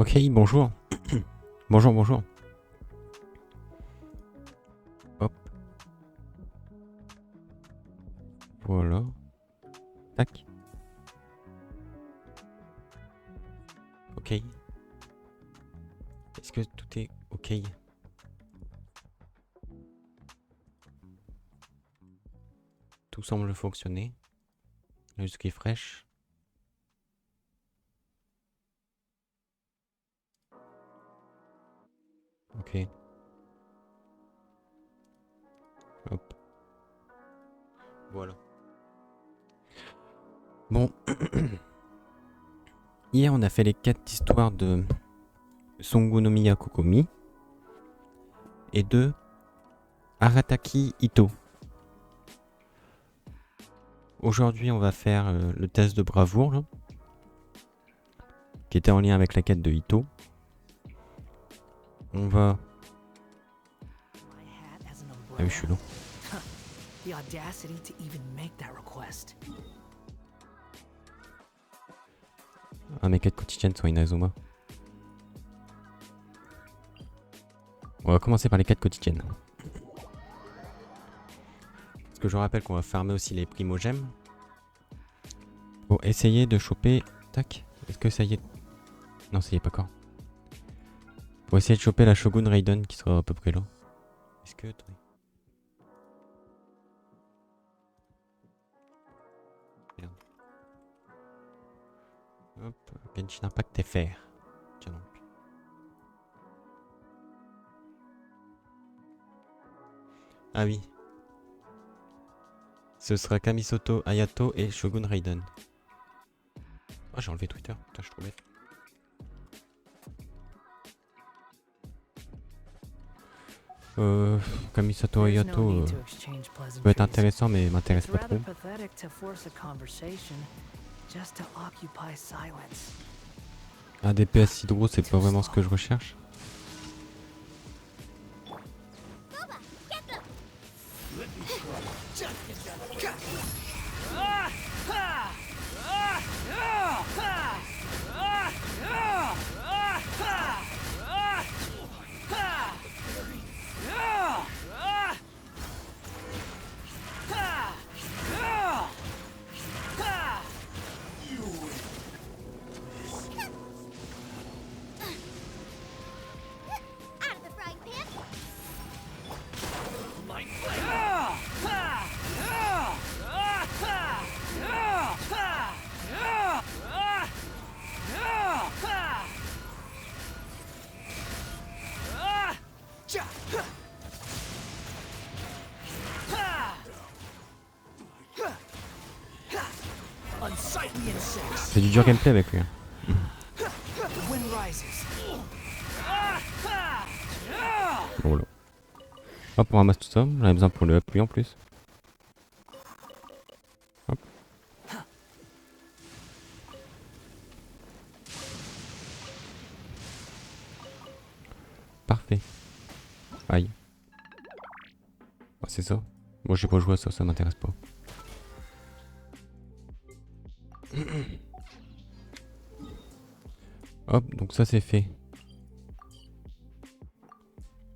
Ok, bonjour. Bonjour, bonjour. Hop. Voilà. Tac. Ok. Est-ce que tout est ok? Tout semble fonctionner. La musique est fraîche. Ok. Hop. Voilà. Bon. Hier, on a fait les 4 histoires de Songo no Miyakokomi et de Arataki Ito. Aujourd'hui, on va faire le test de bravoure, là, qui était en lien avec la quête de Ito. On va... Ah oui, je suis long. Ah, mes quêtes quotidiennes sont Inazuma. On va commencer par les quêtes quotidiennes. Parce que je rappelle qu'on va farmer aussi les primo-gemmes. Pour essayer de choper... Tac. Est-ce que ça y est? Non, ça y est pas encore. Pour essayer de choper la Shogun Raiden qui sera à peu près là. Est-ce que... Merde. Hop. Genshin Impact FR. Tiens donc. Ah oui. Ce sera Kamisoto Hayato et Shogun Raiden. Oh, j'ai enlevé Twitter. Putain, je suis trop bête. Kamisato Hayato peut être intéressant mais m'intéresse pas trop. Un DPS hydro c'est pas vraiment ce que je recherche. C'est du dur gameplay avec lui. Bon là. Hop, on ramasse tout ça. J'en ai besoin pour le up lui en plus. Hop. Parfait. Aïe. Ah, c'est ça. Moi j'ai pas joué à ça, ça m'intéresse pas. Hop, donc ça c'est fait.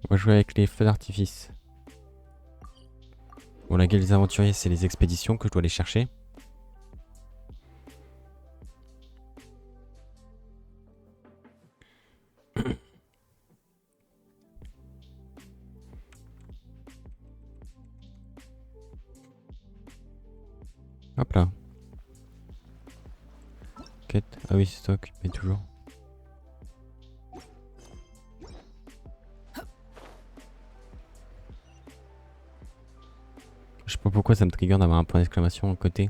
On va jouer avec les feux d'artifice. Bon, la gueule des aventuriers, c'est les expéditions que je dois aller chercher. Hop là. Quête. Ah oui, c'est toi qui paye toujours. Je sais pas pourquoi ça me trigger d'avoir un point d'exclamation à côté.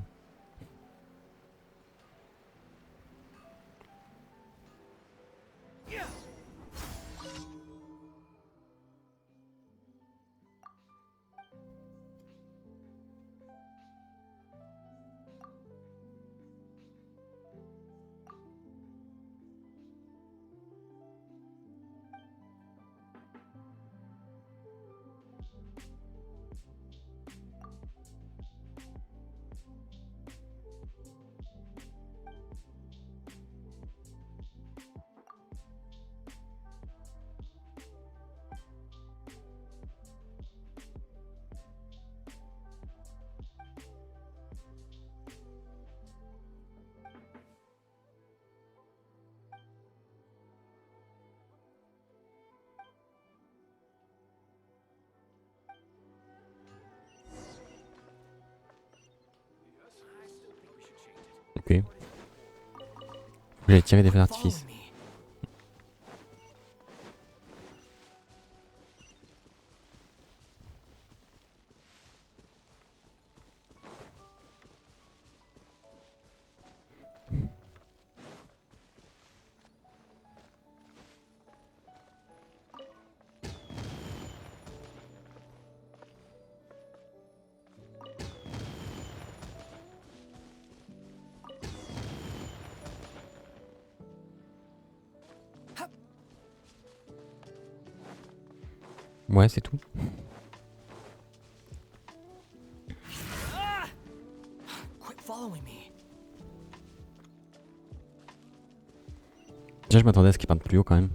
Ok. J'allais tirer des feux d'artifice. Ouais, c'est tout. Déjà, je m'attendais à ce qu'il parte plus haut quand même.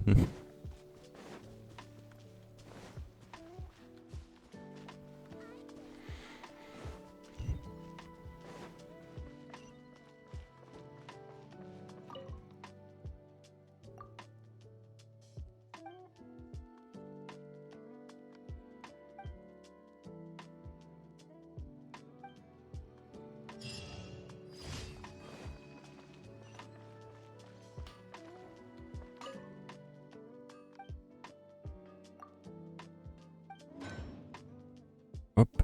Hop.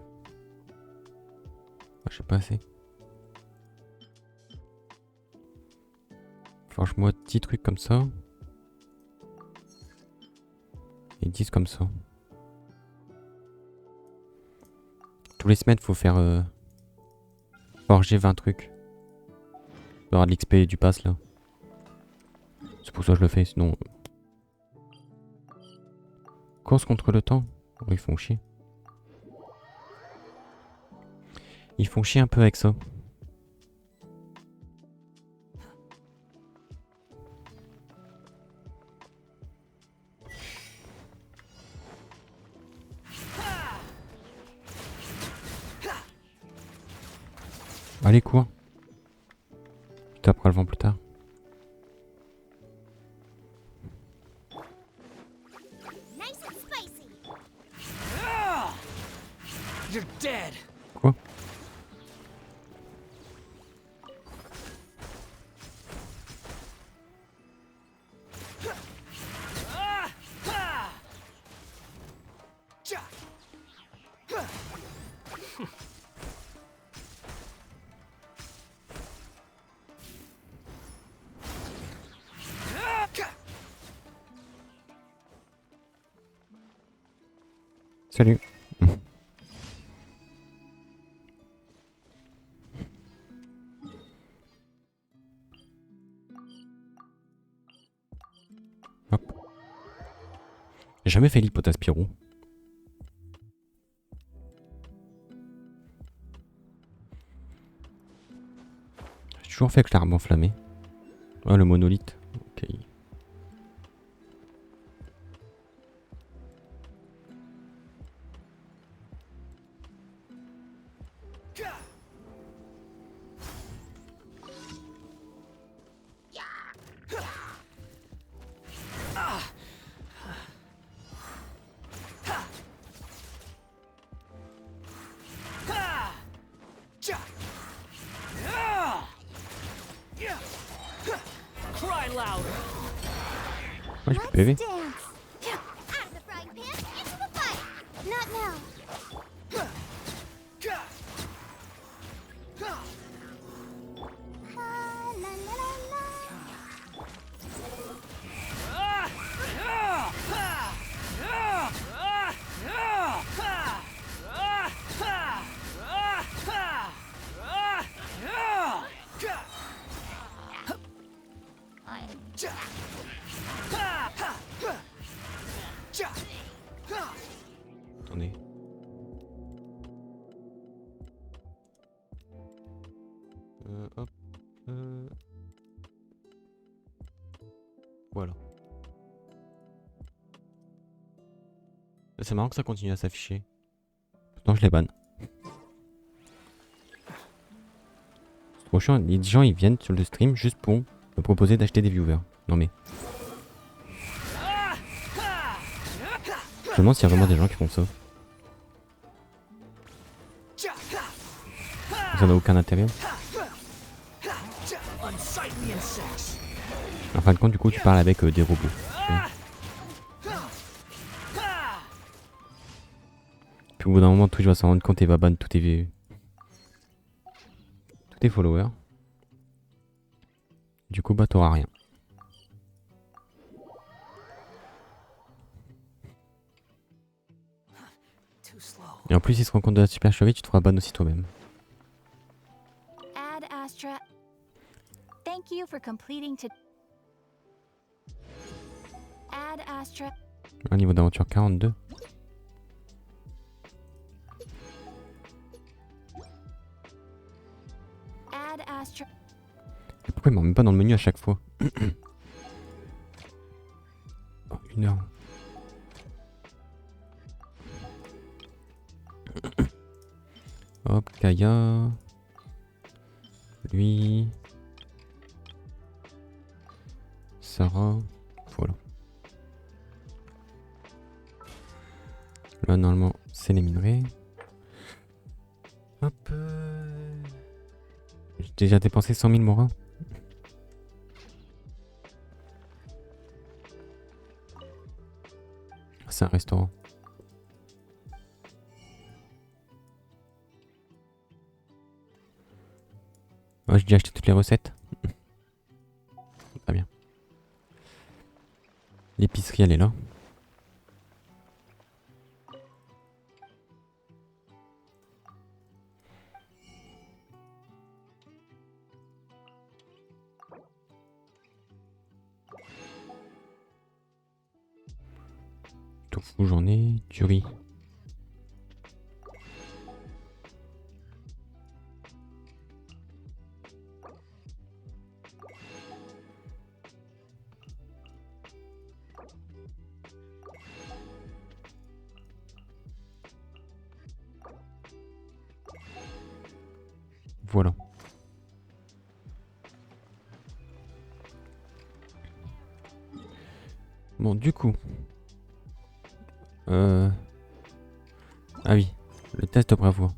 Je sais pas assez. Franchement, 10 trucs comme ça. Et 10 comme ça. Tous les semaines, faut faire forger 20 trucs. Il y aura de l'XP et du pass là. C'est pour ça que je le fais, sinon... Course contre le temps. Oh, ils font chier. Ils font chier un peu avec ça. Allez, cours. Tu taperas le vent plus tard. Quoi? Salut. Hop. J'ai jamais fait l'hypothèse Spirou. J'ai toujours fait avec l'arbre enflammé. Oh, le monolithe. Ok. Moi j'ai plus de PV. Attendez. Hop. Voilà. C'est marrant que ça continue à s'afficher. Pourtant je les banne. C'est trop chiant. Les gens ils viennent sur le stream juste pour me proposer d'acheter des viewers. Non mais. Je me demande s'il y a vraiment des gens qui font ça. Ça n'a aucun intérêt. En fin de compte, du coup, tu parles avec des robots. Puis au bout d'un moment, Twitch va s'en rendre compte et va ban tous tes followers. Du coup, bah, t'auras rien. Et en plus, il se rend compte de la supercherie, tu te feras ban aussi toi-même. Un niveau d'aventure 42. Et pourquoi il m'en met pas dans le menu à chaque fois? Oh, 1 heure. Hop, Kaya. Lui. Sarah. Voilà. Là, normalement, c'est les minerais. Hop. J'ai déjà dépensé 100 000 moras. C'est un restaurant. Oh, j'ai déjà acheté toutes les recettes. Très bien. L'épicerie, elle est là. Tofu, j'en ai. Du riz. Voilà. Bon, du coup. Ah oui, le test de bravoure.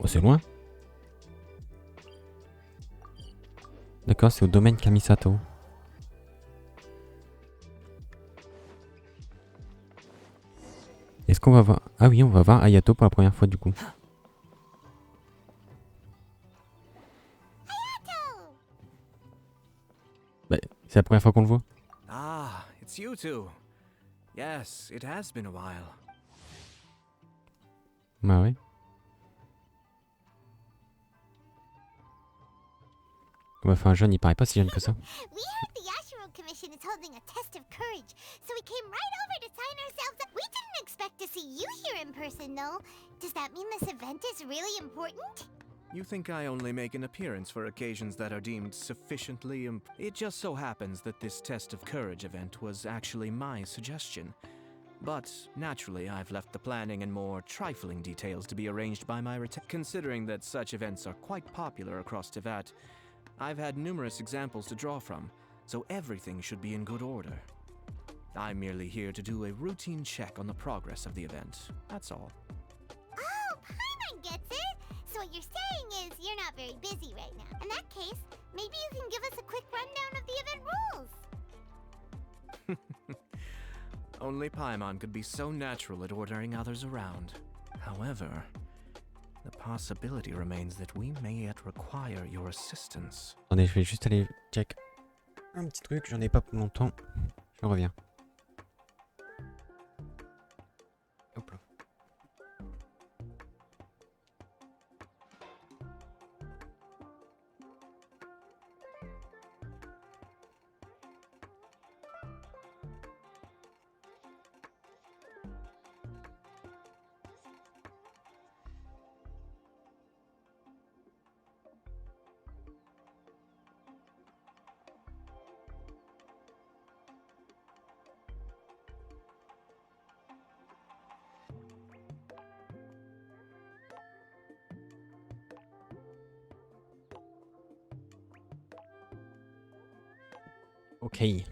Oh, c'est loin. D'accord, c'est au domaine Kamisato. Est-ce qu'on va voir... Ah oui, on va voir Ayato pour la première fois du coup. Bah, c'est la première fois qu'on le voit. Ah, it's you two. Yes, it has been a while. Bah ouais. Ouais, enfin, jeune, il paraît pas si jeune que ça. We heard the Yashiro Commission is holding a test of courage, so we came right over to sign ourselves up. We didn't expect to see you here in person, though. Does that mean this event is really important? You think I only make an appearance for occasions that are deemed sufficiently It just so happens that this test of courage event was actually my suggestion. But, naturally, I've left the planning and more trifling details to be arranged by my considering that such events are quite popular across Teyvat, I've had numerous examples to draw from, so everything should be in good order. I'm merely here to do a routine check on the progress of the event, that's all. Oh, Paimon gets it! So what you're saying is you're not very busy right now. In that case, maybe you can give us a quick rundown of the event rules. Only Paimon could be so natural at ordering others around. However, the possibility remains that we may yet require your assistance. Attendez, je vais juste aller check un petit truc, j'en ai pas pour longtemps. Je reviens. Hop là. Okay.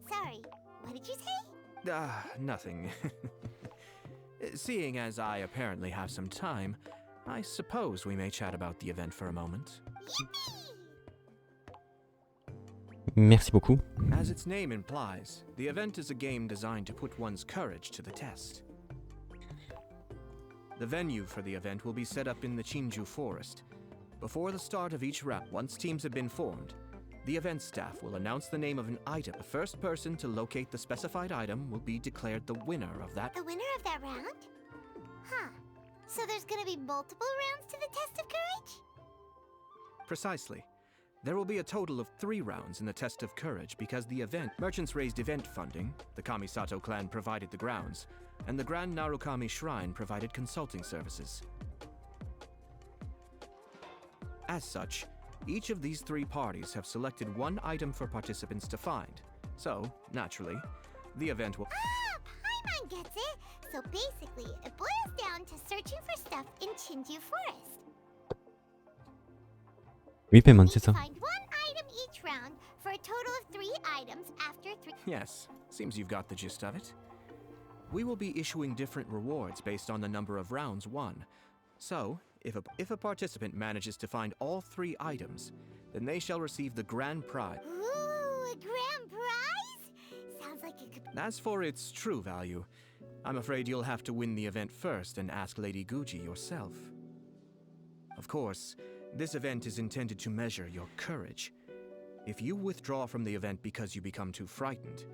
Sorry. What did you say? Nothing. Seeing as I apparently have some time, I suppose we may chat about the event for a moment. Yippee! Merci beaucoup. As its name implies, the event is a game designed to put one's courage to the test. The venue for the event will be set up in the Chinju Forest. Before the start of each round, once teams have been formed, the event staff will announce the name of an item. The first person to locate the specified item will be declared the winner of that. The winner of that round? Huh. So there's gonna be multiple rounds to the test of courage? Precisely. There will be a total of 3 rounds in the test of courage because the event merchants raised event funding, the Kamisato clan provided the grounds, and the Grand Narukami Shrine provided consulting services. As such, each of these 3 parties have selected one item for participants to find. So, naturally, the event will... Ah, Paimon gets it! So basically, it boils down to searching for stuff in Chinju Forest. Oui, Paimon, We c'est ça. find one item each round for a total of 3 items after 3... Yes, seems you've got the gist of it. We will be issuing different rewards based on the number of rounds won. So, if a participant manages to find all 3 items, then they shall receive the grand prize. Ooh, a grand prize? Sounds like it could... As for its true value, I'm afraid you'll have to win the event first and ask Lady Guji yourself. Of course, this event is intended to measure your courage. If you withdraw from the event because you become too frightened,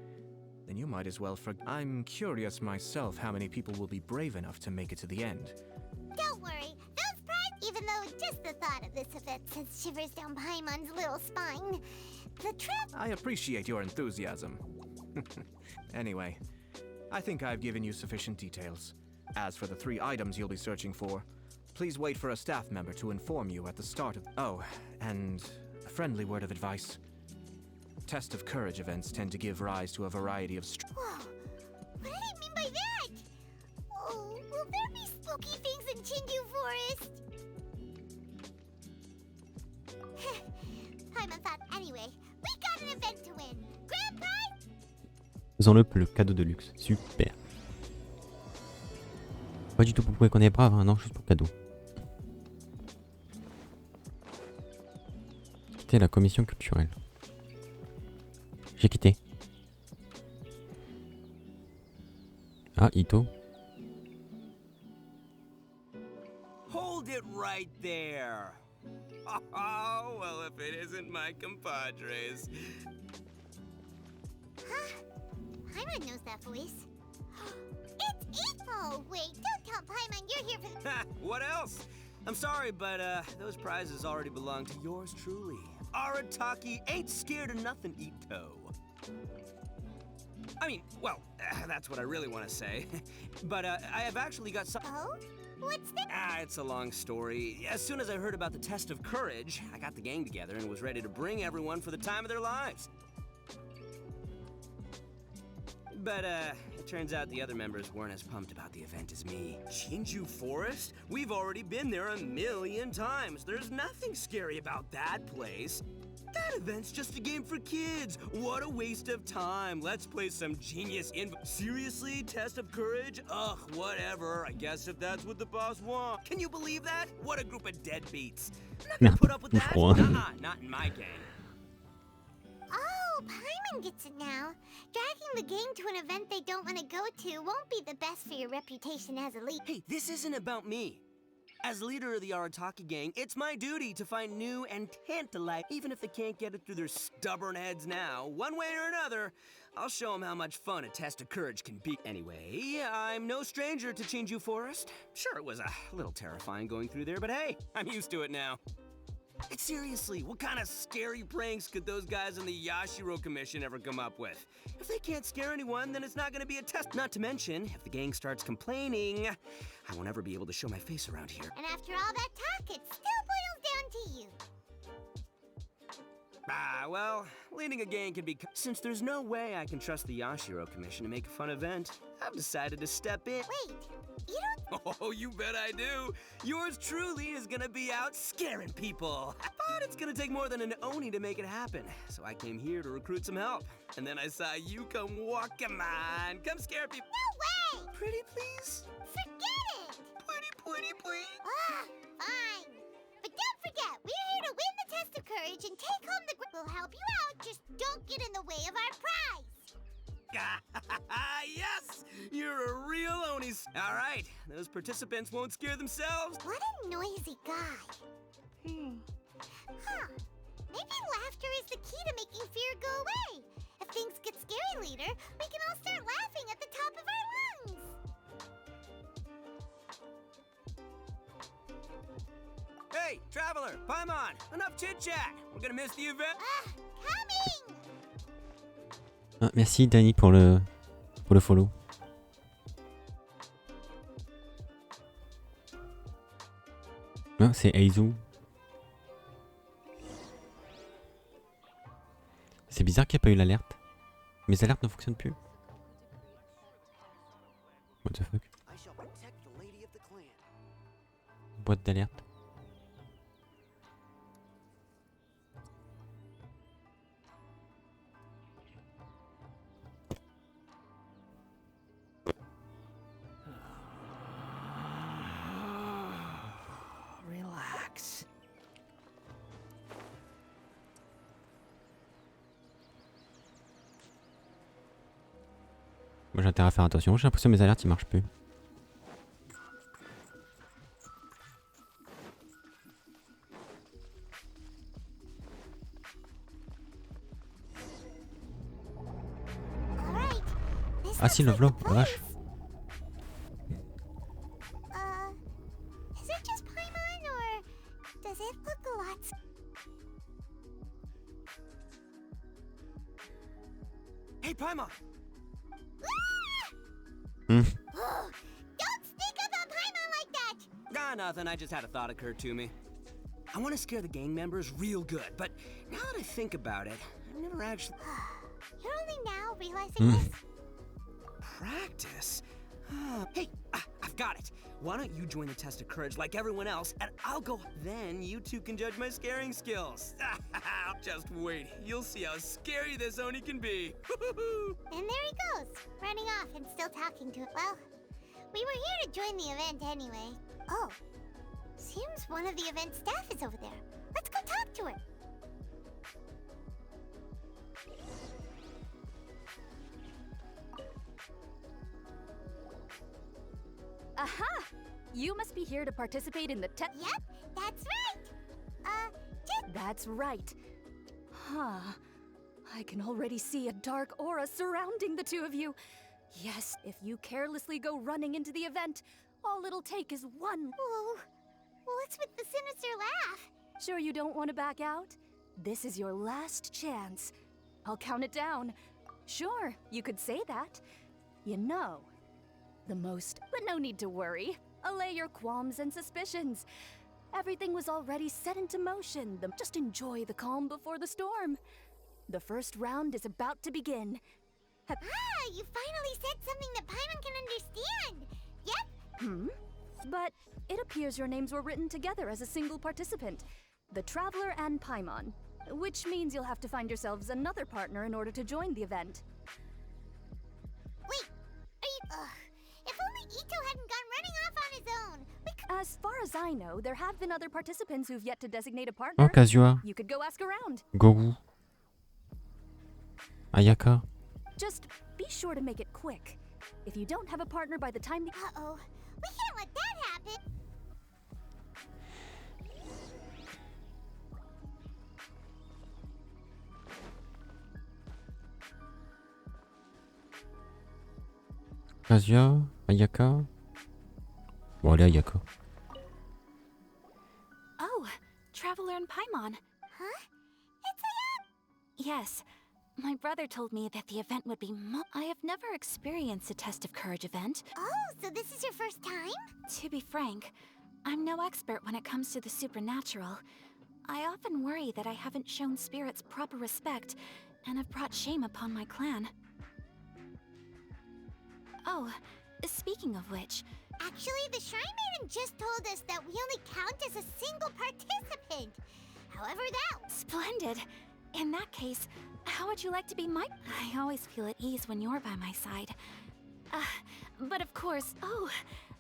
then you might as well I'm curious myself how many people will be brave enough to make it to the end. Don't worry, those prizes... Even though just the thought of this event sends shivers down Paimon's little spine, the trip... I appreciate your enthusiasm. Anyway, I think I've given you sufficient details. As for the 3 items you'll be searching for, please wait for a staff member to inform you at the start of... Oh, and a friendly word of advice. Test of courage events tend to give rise to a variety of... Whoa, what did he mean by that? Oh, will there be spooky things in Chinju Forest? Paimon thought anyway. We got an event to win. Grand prize? Faisons-le pour le cadeau de luxe. Super. Pas du tout pour prouver qu'on est brave, hein, non, juste pour le cadeau. Quitter la commission culturelle. J'ai quitté. Ah, Ito. Hold it right there. Oh, well, if it isn't my compadres. Paimon knows that voice. It's it! Oh, wait, don't tell Paimon you're here for Ha! What else? I'm sorry, but those prizes already belong to yours truly. Arataki ain't scared of nothing, Ito. I mean, well, that's what I really want to say. But I have actually got some. Oh? What's that? It's a long story. As soon as I heard about the test of courage, I got the gang together and was ready to bring everyone for the time of their lives. But, it turns out the other members weren't as pumped about the event as me. Shinju Forest? We've already been there 1,000,000 times. There's nothing scary about that place. That event's just a game for kids. What a waste of time. Let's play some genius Seriously? Test of courage? Ugh, whatever. I guess if that's what the boss wants. Can you believe that? What a group of deadbeats. I'm not gonna put up with that. Not in my gang. Oh, Paimon gets it now. Dragging the gang to an event they don't want to go to won't be the best for your reputation as a leader. Hey, this isn't about me. As leader of the Arataki gang, it's my duty to find new and tantalizing, even if they can't get it through their stubborn heads now. One way or another, I'll show them how much fun a test of courage can be. Anyway, I'm no stranger to Shinju Forest. Sure, it was a little terrifying going through there, but hey, I'm used to it now. And seriously, what kind of scary pranks could those guys in the Yashiro Commission ever come up with? If they can't scare anyone, then it's not gonna be a test. Not to mention, if the gang starts complaining, I won't ever be able to show my face around here. And after all that talk, it still boils down to you. Well, leading a gang can be... Since there's no way I can trust the Yashiro Commission to make a fun event, I've decided to step in. Wait, you don't... Oh, you bet I do. Yours truly is gonna be out scaring people. But it's gonna take more than an Oni to make it happen. So I came here to recruit some help. And then I saw you come walk. Come on, come scare people. No way! Pretty please? Forget it! Pretty please? Fine. But don't forget, we're here to win the test of courage and take home the... We'll help you out, just don't get in the way of our prize. Yes! You're a real Oni. All right, those participants won't scare themselves. What a noisy guy. Huh. Maybe laughter is the key to making fear go away. If things get scary later, we can all start laughing at the top of our lungs. Hey, Traveler, Paimon, enough chit-chat. We're gonna miss the event. Coming! Ah, merci Dani pour le follow. Ah, c'est Eizu. C'est bizarre qu'il n'y ait pas eu l'alerte. Mes alertes ne fonctionnent plus. What the fuck? Boîte d'alerte. Relax. Moi j'ai intérêt à faire attention, j'ai l'impression que mes alertes ils marchent plus. Ah si, le vlog, la vache. Is it just Paimon or does it look a lot... Hey, Paimon! Don't speak about Paimon like that! Nothing. I just had a thought occur to me. I want to scare the gang members real good, but now that I think about it, I've never actually... You're only now realizing this? Practice? Hey, I've got it. Why don't you join the test of courage like everyone else, and I'll go. Then you two can judge my scaring skills. Just wait. You'll see how scary this Oni can be. And there he goes, running off and still talking to it. Well, we were here to join the event anyway. Oh, seems one of the event staff is over there. Let's go talk to her. Aha! You must be here to participate in the test. Yep, that's right. That's right. Huh. I can already see a dark aura surrounding the two of you. Yes, if you carelessly go running into the event, all it'll take is one. Whoa. What's with the sinister laugh? Sure you don't want to back out? This is your last chance. I'll count it down. Sure, you could say that. You know, the most, but no need to worry. Allay your qualms and suspicions. Everything was already set into motion. Just enjoy the calm before the storm. The first round is about to begin. You finally said something that Paimon can understand! Yep! But it appears your names were written together as a single participant. The Traveler and Paimon. Which means you'll have to find yourselves another partner in order to join the event. Wait! Are you... If only Ito hadn't gone running off on his own! As far as I know, there have been other participants who've yet to designate a partner. Oh, Kazuha. You could go ask around. Gogu. Ayaka. Just be sure to make it quick. If you don't have a partner by the time Uh-oh. We can't let that happen! Kazuha. Ayaka. Bon, allez, Ayaka. Oh, Traveler and Paimon. Huh? It's a... Yes. My brother told me that the event would be I have never experienced a test of courage event. Oh, so this is your first time? To be frank, I'm no expert when it comes to the supernatural. I often worry that I haven't shown spirits proper respect and have brought shame upon my clan. Oh, speaking of which... Actually, the Shrine Maiden just told us that we only count as a single participant. However that... Splendid! In that case, how would you like to be my... I always feel at ease when you're by my side. But of course... Oh,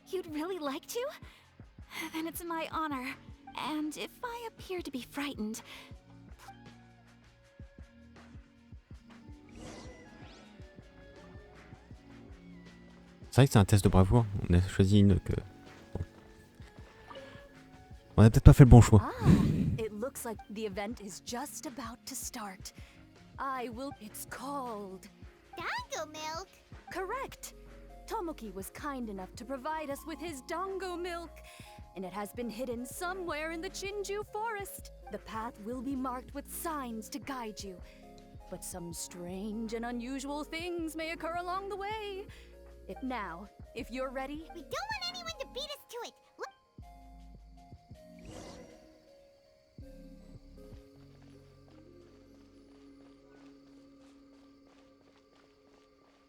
you'd really like to? Then it's my honor. And if I appear to be frightened... C'est vrai que c'est un test de bravoure. On a choisi une que... Bon. On a peut-être pas fait le bon choix. It looks like the event is just about to start. It's called... Dango milk? Correct! Tomoki was kind enough to provide us with his dango milk, and it has been hidden somewhere in the Chinju forest. The path will be marked with signs to guide you, but some strange and unusual things may occur along the way. If you're ready... We don't want anyone to beat us to it!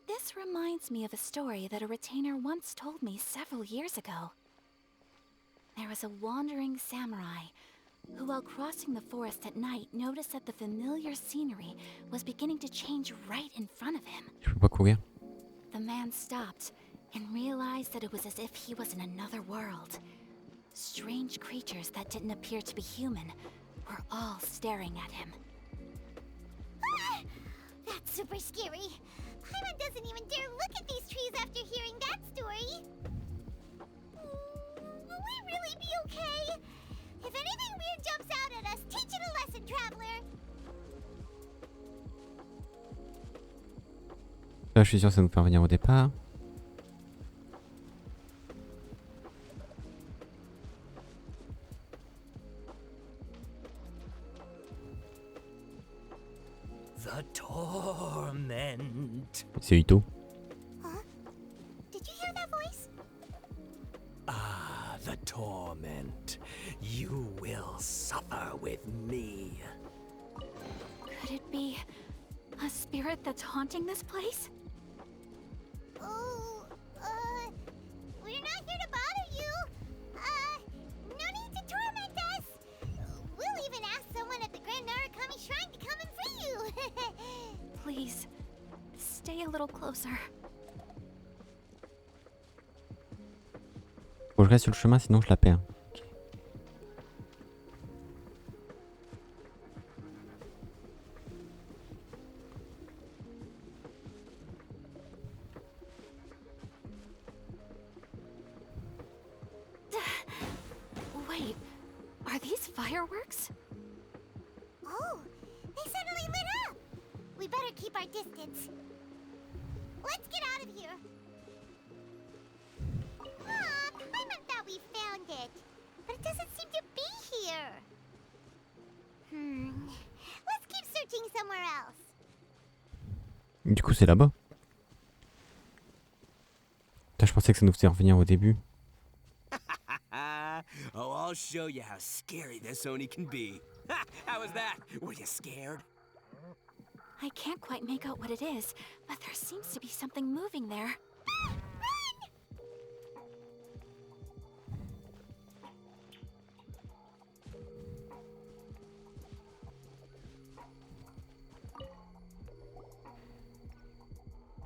This reminds me of a story that a retainer once told me several years ago. There was a wandering samurai who, while crossing the forest at night, noticed that the familiar scenery was beginning to change right in front of him. Je peux pas courir. The man stopped and realized that it was as if he was in another world. Strange creatures that didn't appear to be human were all staring at him. Ah! That's super scary. Paimon doesn't even dare look at these trees after hearing that story. Will we really be okay? If anything weird jumps out at us, teach it a lesson, Traveler! Là, je suis sûr que ça nous fait revenir au départ. The torment. C'est Ito. Huh? Did you hear that voice? Ah, the torment. You will suffer with me. Could it be a spirit that's haunting this place? Oh, we're not here to bother you. No need to torment us. We'll even ask someone at the Grand Narukami Shrine to come and free you. Please, stay a little closer. Faut que je reste sur le chemin, sinon je la perds. Wait, are these fireworks? Oh, they suddenly lit up. distance. Let's get out of here. Paimon thought we found it, but it doesn't seem to be here. Let's keep searching somewhere else. Du coup, c'est là-bas. Putain, je pensais que ça nous faisait revenir au début. Oh, I'll show you how scary this Oni can be. How was that? Were you scared? I can't quite make out what it is, but there seems to be something moving there.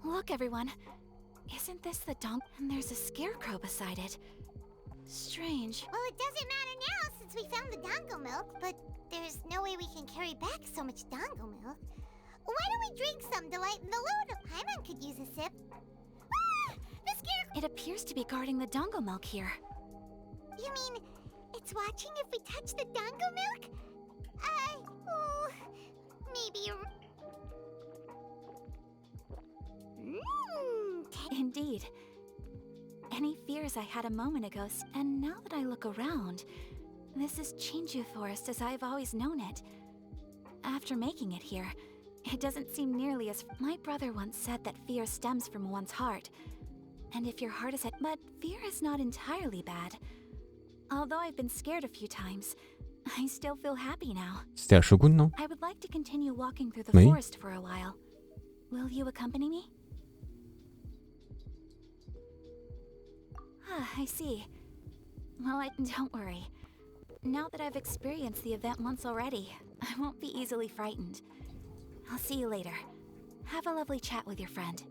Look, everyone. Isn't this the donk? And there's a scarecrow beside it. Strange. Well, it doesn't matter now since we found the dango milk, but there's no way we can carry back so much dango milk. Why don't we drink some to lighten the load? Paimon could use a sip. The scarecrow! It appears to be guarding the dango milk here. You mean it's watching if we touch the dango milk? Maybe you're... Indeed. Any fears I had a moment ago, and now that I look around, this is Chinju Forest as I've always known it. After making it here, it doesn't seem nearly as... My brother once said that fear stems from one's heart. And if your heart is at... But fear is not entirely bad. Although I've been scared a few times, I still feel happy now. C'était à Shogun, non? I would like to continue walking through the Oui. forest for a while. Will you accompany me? I see. Well, don't worry. Now that I've experienced the event once already, I won't be easily frightened. I'll see you later. Have a lovely chat with your friend.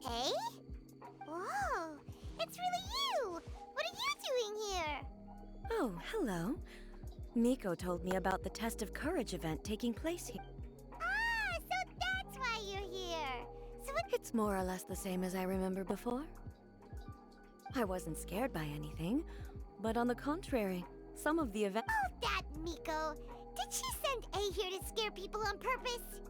Hey? Whoa! It's really you! What are you doing here? Oh, hello. Miko told me about the Test of Courage event taking place here. So that's why you're here. So what... It's more or less the same as I remember before. I wasn't scared by anything, but on the contrary, some of the event... Oh, that Miko! Did she send A here to scare people on purpose?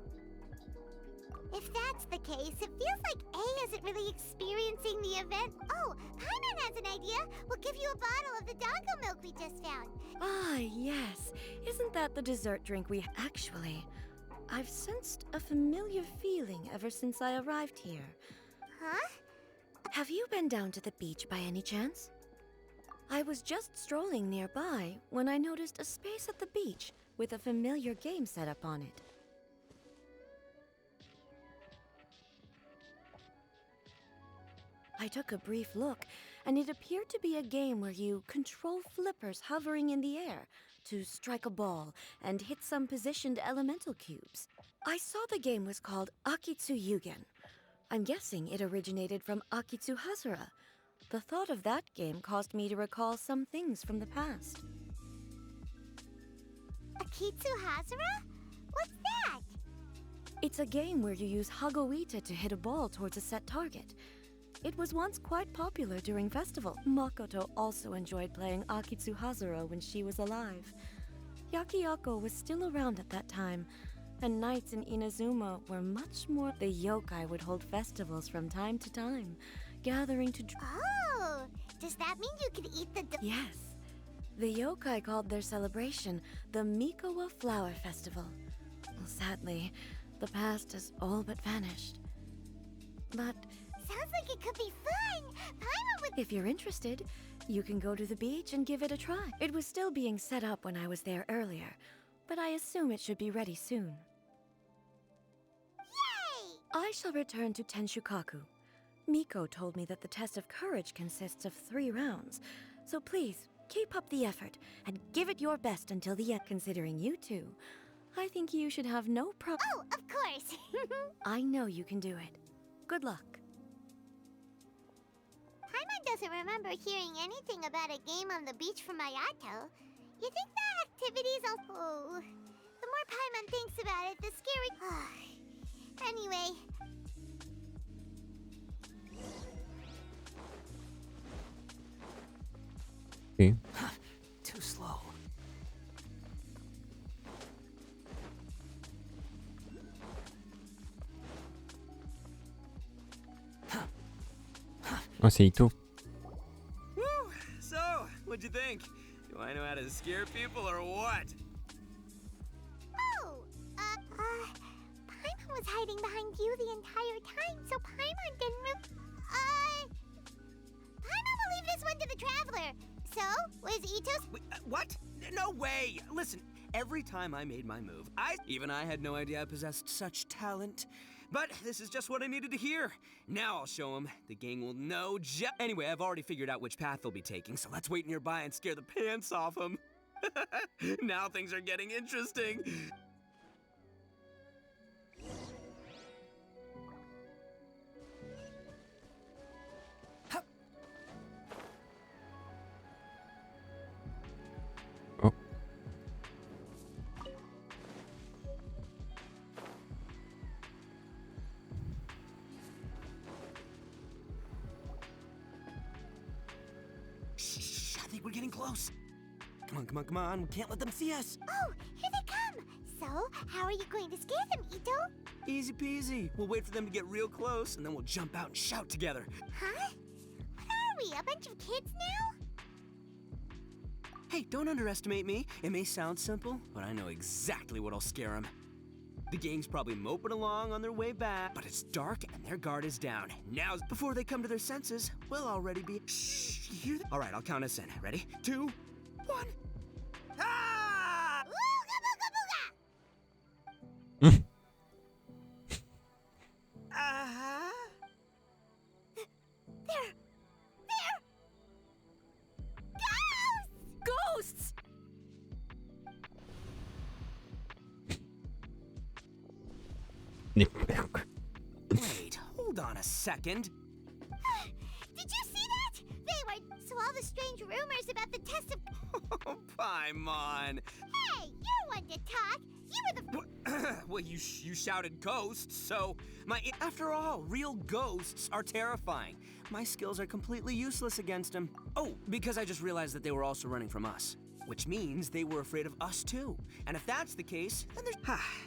If that's the case, it feels like A isn't really experiencing the event. Oh, Paimon has an idea. We'll give you a bottle of the dango milk we just found. Ah, yes. Isn't that the dessert drink we... Actually, I've sensed a familiar feeling ever since I arrived here. Huh? Have you been down to the beach by any chance? I was just strolling nearby when I noticed a space at the beach with a familiar game set up on it. I took a brief look, and it appeared to be a game where you control flippers hovering in the air to strike a ball and hit some positioned elemental cubes. I saw the game was called Akitsu Yugen. I'm guessing it originated from Akitsu Hazura. The thought of that game caused me to recall some things from the past. Akitsu Hazura? What's that? It's a game where you use Hagoita to hit a ball towards a set target. It was once quite popular during festival. Makoto also enjoyed playing Akitsu Hazura when she was alive. Yakiako was still around at that time, and nights in Inazuma were much more... The yokai would hold festivals from time to time, gathering to... Oh, does that mean you can eat the... Yes. The yokai called their celebration the Mikowa Flower Festival. Well, sadly, the past has all but vanished. But... Sounds like it could be fun! Paimon would... If you're interested, you can go to the beach and give it a try. It was still being set up when I was there earlier, but I assume it should be ready soon. Yay! I shall return to Tenshukaku. Miko told me that the test of courage consists of 3 rounds, so please, keep up the effort and give it your best until the end. Considering you two, I think you should have no problem. Oh, of course! I know you can do it. Good luck. Paimon doesn't remember hearing anything about a game on the beach from Mayato. You think that activity's all... Oh, the more Paimon thinks about it, the scary... Anyway... Ok. Too slow. Oh, c'est Ito. Woo! So, what'd you think? Do I know how to scare people or what? Oh, Paimon was hiding behind you the entire time, so Paimon didn't Paimon will leave this one to the Traveler. So, was Ito's... Wait, what? No way! Listen, every time I made my move, even I had no idea I possessed such talent. But this is just what I needed to hear. Now I'll show them. The gang will know Anyway, I've already figured out which path they'll be taking, so let's wait nearby and scare the pants off them. Now things are getting interesting. Oh. Shh, I think we're getting close. Come on, come on, come on. We can't let them see us. Oh, here they come. So, how are you going to scare them, Ito? Easy peasy. We'll wait for them to get real close, and then we'll jump out and shout together. Huh? What are we, a bunch of kids now? Hey, don't underestimate me. It may sound simple, but I know exactly what'll scare them. The gang's probably moping along on their way back, but it's dark and their guard is down. Now, before they come to their senses, we'll already be... Shh, you hear that? All right, I'll count us in. Ready? 2, 1. Ah! Ooga booga booga! Uh-huh. They're... Ghosts! Wait, hold on a second. Did you see that? They were... So all the strange rumors about the test of... Oh, Paimon. Hey, you're one to talk. You were the... Well, you shouted ghosts, so after all, real ghosts are terrifying. My skills are completely useless against them. Oh, because I just realized that they were also running from us, which means they were afraid of us too. And if that's the case, then there's...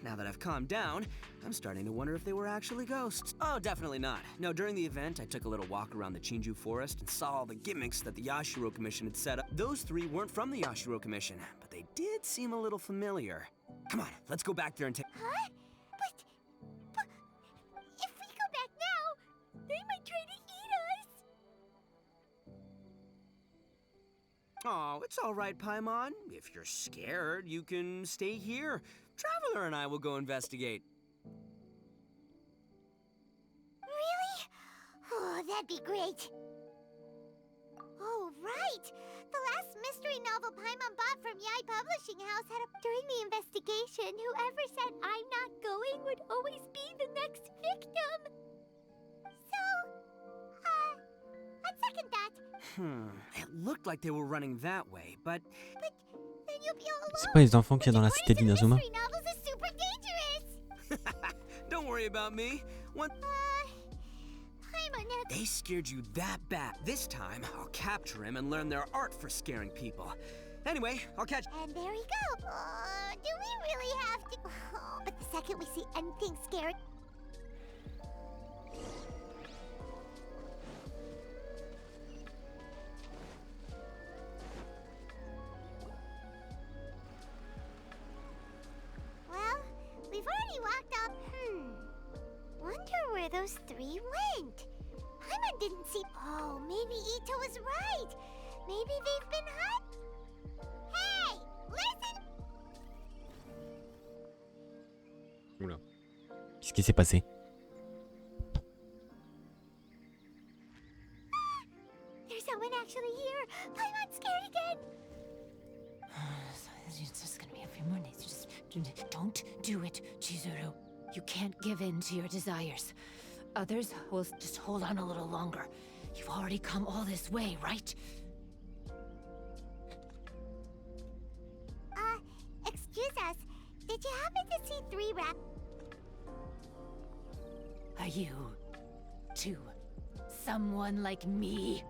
Now that I've calmed down, I'm starting to wonder if they were actually ghosts. Oh, definitely not. No, during the event, I took a little walk around the Chinju forest and saw all the gimmicks that the Yashiro Commission had set up. Those 3 weren't from the Yashiro Commission, but they did seem a little familiar. Come on, let's go back there and take... Huh? But... If we go back now, they might try to eat us. Oh, it's all right, Paimon. If you're scared, you can stay here. Traveler and I will go investigate. Really? Oh, that'd be great. Oh, right. The last mystery novel Paimon bought from Yai Publishing House had during the investigation, whoever said I'm not going would always be the next victim. So, on second thought. It looked like they were running that way, but... But then you'll be all alone. C'est pas les enfants qu'il y a dans la cité d'Inazuma? Mystery novels are super dangerous. Don't worry about me. Paimon had... They scared you that bad. This time, I'll capture him and learn their art for scaring people. Anyway, I'll catch... And there we go. Do we really have to... Oh, but the second we see anything scary... Well, we've already walked up... Wonder where those 3 went. Paimon didn't see... Oh, maybe Ito was right. Maybe they've been hiding... Hey! Listen! Oula. Qu'est-ce qui s'est passé? There's someone actually here. Paimon's scared again. It's just gonna be a few more days. Just don't do it, Chizuru. You can't give in to your desires. Others will just hold on a little longer. You've already come all this way, right? Excuse us. Did you happen to see 3 rap... Are you, too, someone like me?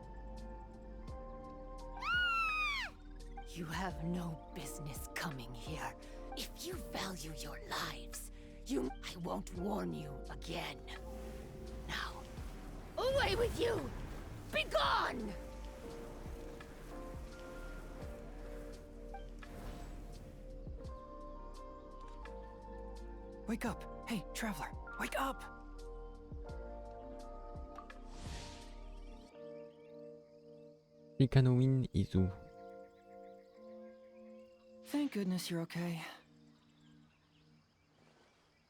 You have no business coming here. If you value your lives, I won't warn you again. Now, away with you! Be gone! Wake up! Hey, traveler! Wake up! Hikanoin Izu. Thank goodness you're okay.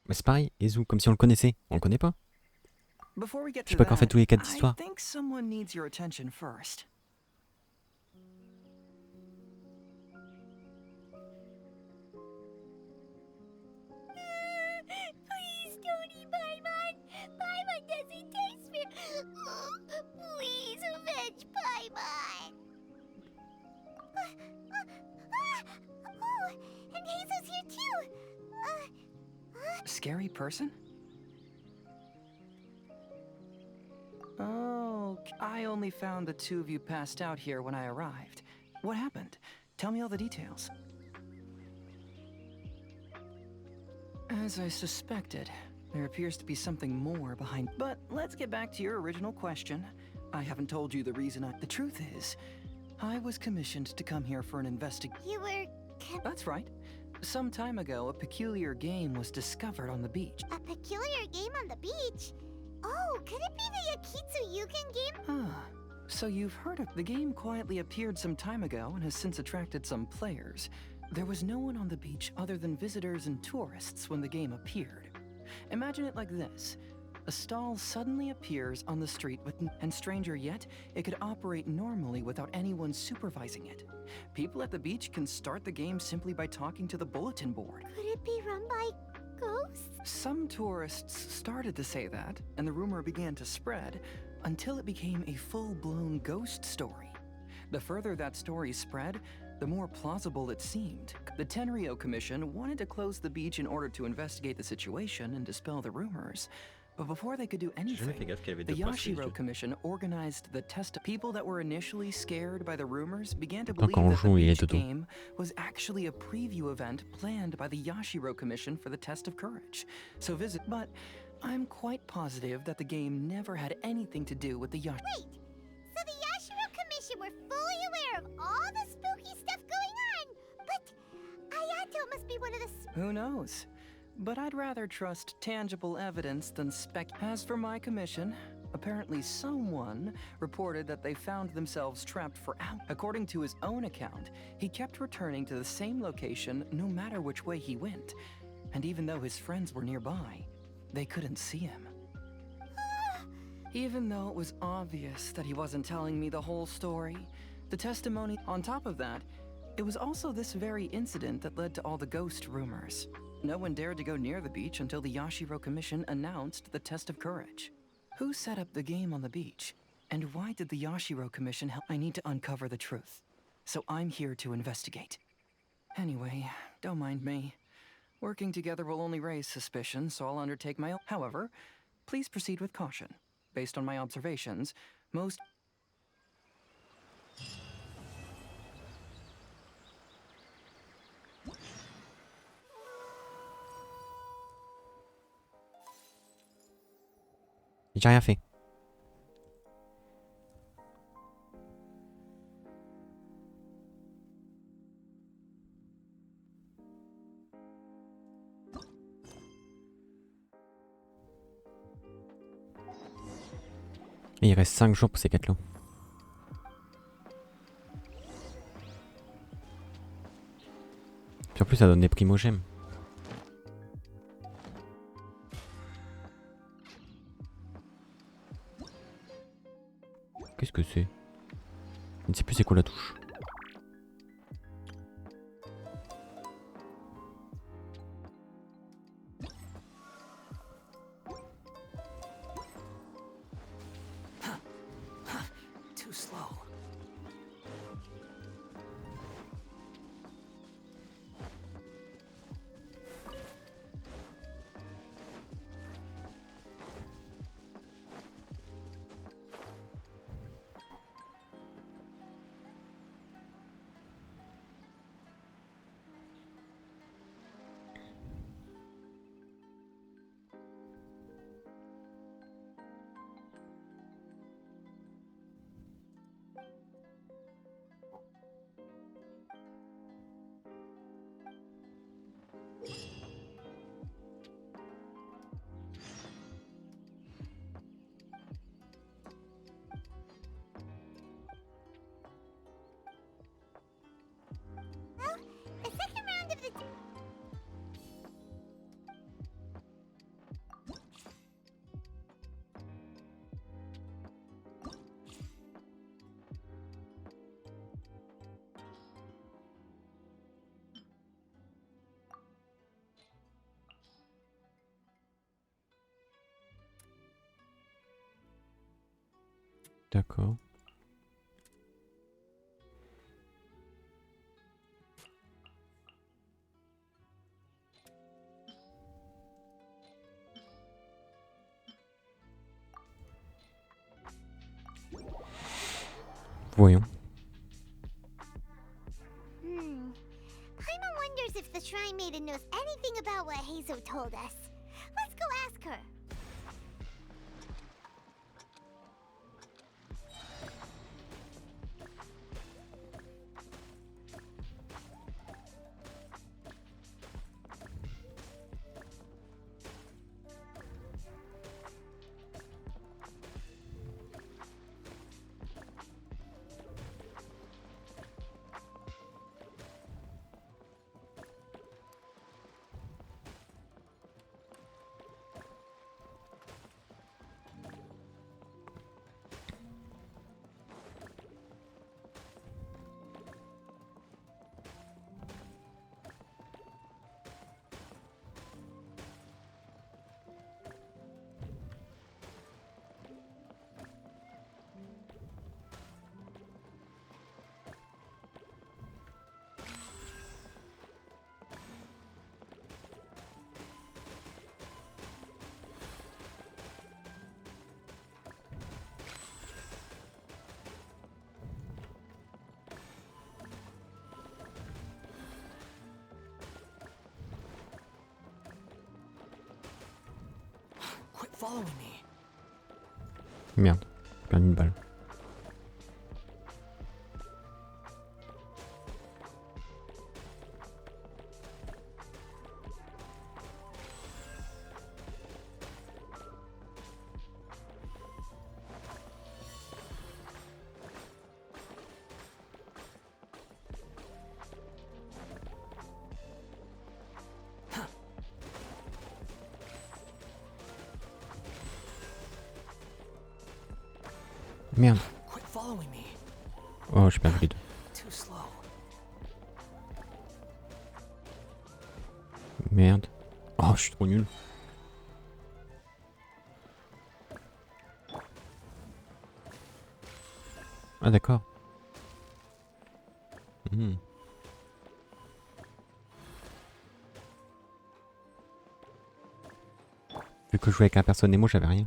Mais c'est pareil, Izu, comme si on le connaissait. On le connaît pas. Before we get Je sais to pas qu'en fait that, tous les quêtes I d'histoire. think someone needs your attention first. Please don't eat Paimon! Paimon doesn't taste fair! Please avenge Paimon! Oh, and Hazel's here too! Scary person? Oh, I only found the two of you passed out here when I arrived. What happened? Tell me all the details. As I suspected, there appears to be something more behind. But let's get back to your original question. I haven't told you the reason The truth is, I was commissioned to come here for an investigation. You were... That's right. Some time ago, a peculiar game was discovered on the beach. A peculiar game on the beach? Oh, could it be the Akitsu Yugen game? Ah, so you've heard of the game quietly appeared some time ago and has since attracted some players. There was no one on the beach other than visitors and tourists when the game appeared. Imagine it like this. A stall suddenly appears on the street and stranger yet, it could operate normally without anyone supervising it. People at the beach can start the game simply by talking to the bulletin board. Could it be run by ghosts? Some tourists started to say that, and the rumor began to spread, until it became a full-blown ghost story. The further that story spread, the more plausible it seemed. The Tenryou Commission wanted to close the beach in order to investigate the situation and dispel the rumors. But before they could do anything, the Yashiro Commission organized the test. People that were initially scared by the rumors began to believe that the beach game was actually a preview event planned by the Yashiro Commission for the test of courage. So but I'm quite positive that the game never had anything to do with the Yashiro. Wait, so the Yashiro Commission were fully aware of all the spooky stuff going on, but Ayato must be one of the... Who knows? But I'd rather trust tangible evidence than spec. As for my commission, apparently someone reported that they found themselves trapped for hours. According to his own account, he kept returning to the same location no matter which way he went. And even though his friends were nearby, they couldn't see him. Even though it was obvious that he wasn't telling me the whole story, the testimony on top of that, it was also this very incident that led to all the ghost rumors. No one dared to go near the beach until the Yashiro Commission announced the test of courage. Who set up the game on the beach? And why did the Yashiro Commission help? I need to uncover the truth. So I'm here to investigate. Anyway, don't mind me. Working together will only raise suspicion, so I'll undertake my own. However, please proceed with caution. Based on my observations, most... J'ai rien fait. Et il reste 5 jours pour ces quêtes-là. Puis en plus ça donne des primo-gemmes. Qu'est-ce que c'est? Je ne sais plus c'est quoi la touche. Too slow. D'accord. Voyons. Paimon wonders if the Shrine Maiden knows anything about what Hazo told us. Let's go ask her. Quit following me. Merde, j'ai perdu une balle. Merde. Quit following me. Oh, j'ai perdu les deux. Too slow. Merde. Oh, je suis trop nul. Ah, d'accord. Hmm. Vu que je jouais avec un perso Nemo, j'avais rien.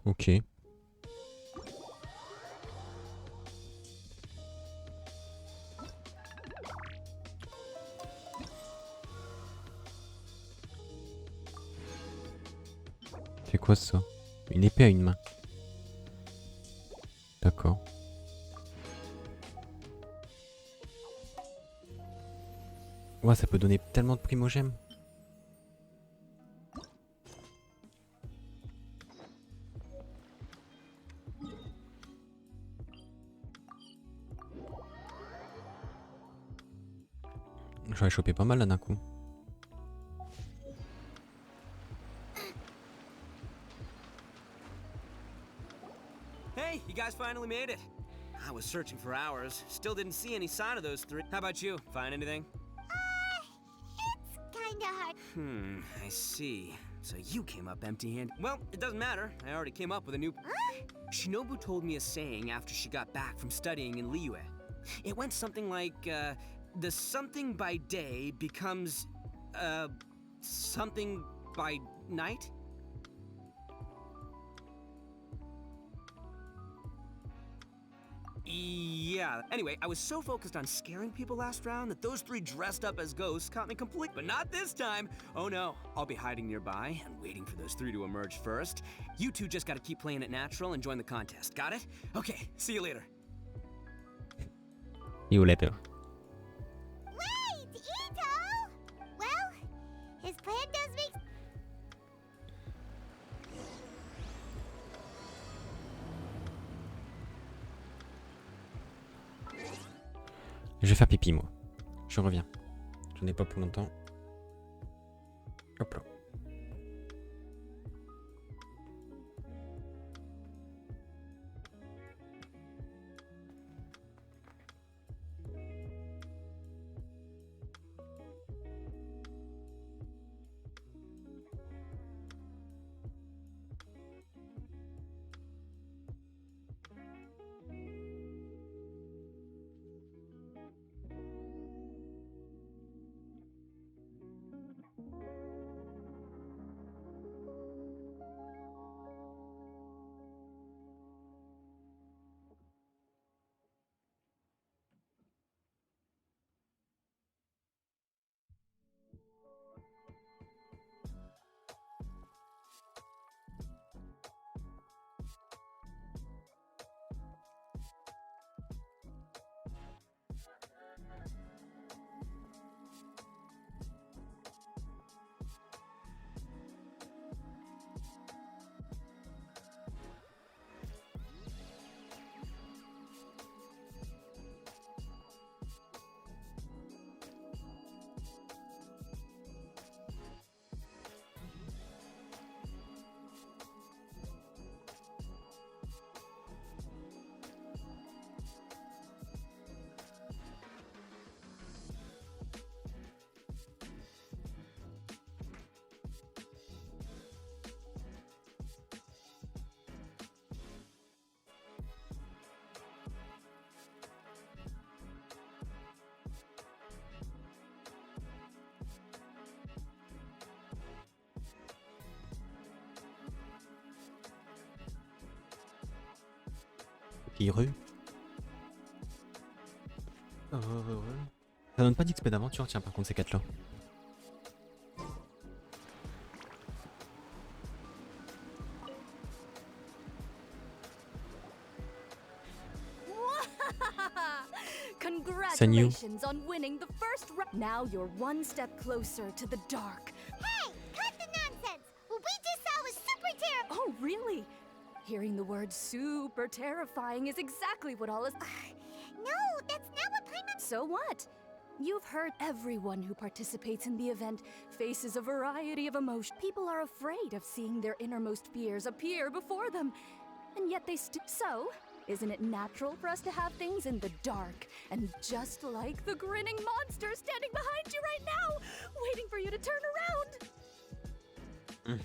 Ok. C'est quoi ça? Une épée à une main. D'accord. Ouais, ça peut donner tellement de primo-gemme. J'aurais chopé pas mal là d'un coup. Hey, you guys finally made it. I was searching for hours. Still didn't see any sign of those three. How about you? Find anything? It's kinda hard. I see. So you came up empty-handed. Well, it doesn't matter. I already came up with a new... Shinobu told me a saying after she got back from studying in Liyue. It went something like, the something by day becomes, something by night? Yeah, anyway, I was so focused on scaring people last round that those three dressed up as ghosts caught me complete. But not this time! Oh no, I'll be hiding nearby and waiting for those three to emerge first. You two just gotta keep playing it natural and join the contest, got it? Okay, see you later. See you later. Wait, Ito! Well, his plan does make... Je vais faire pipi moi. Je reviens. Je n'ai pas pour longtemps. Hop là. Heureux. Ça donne pas d'XP d'aventure, tiens, par contre, ces 4 là. Congratulations on winning the first round. Now you're one step closer to the dark. Hey, cut the nonsense! What we just saw was super terrible. Oh, really? Hearing the word super terrifying is exactly what all is. No, that's not what Paimon. So what? You've heard everyone who participates in the event faces a variety of emotions. People are afraid of seeing their innermost fears appear before them, and yet they So, isn't it natural for us to have things in the dark? And just like the grinning monster standing behind you right now, waiting for you to turn around. Really?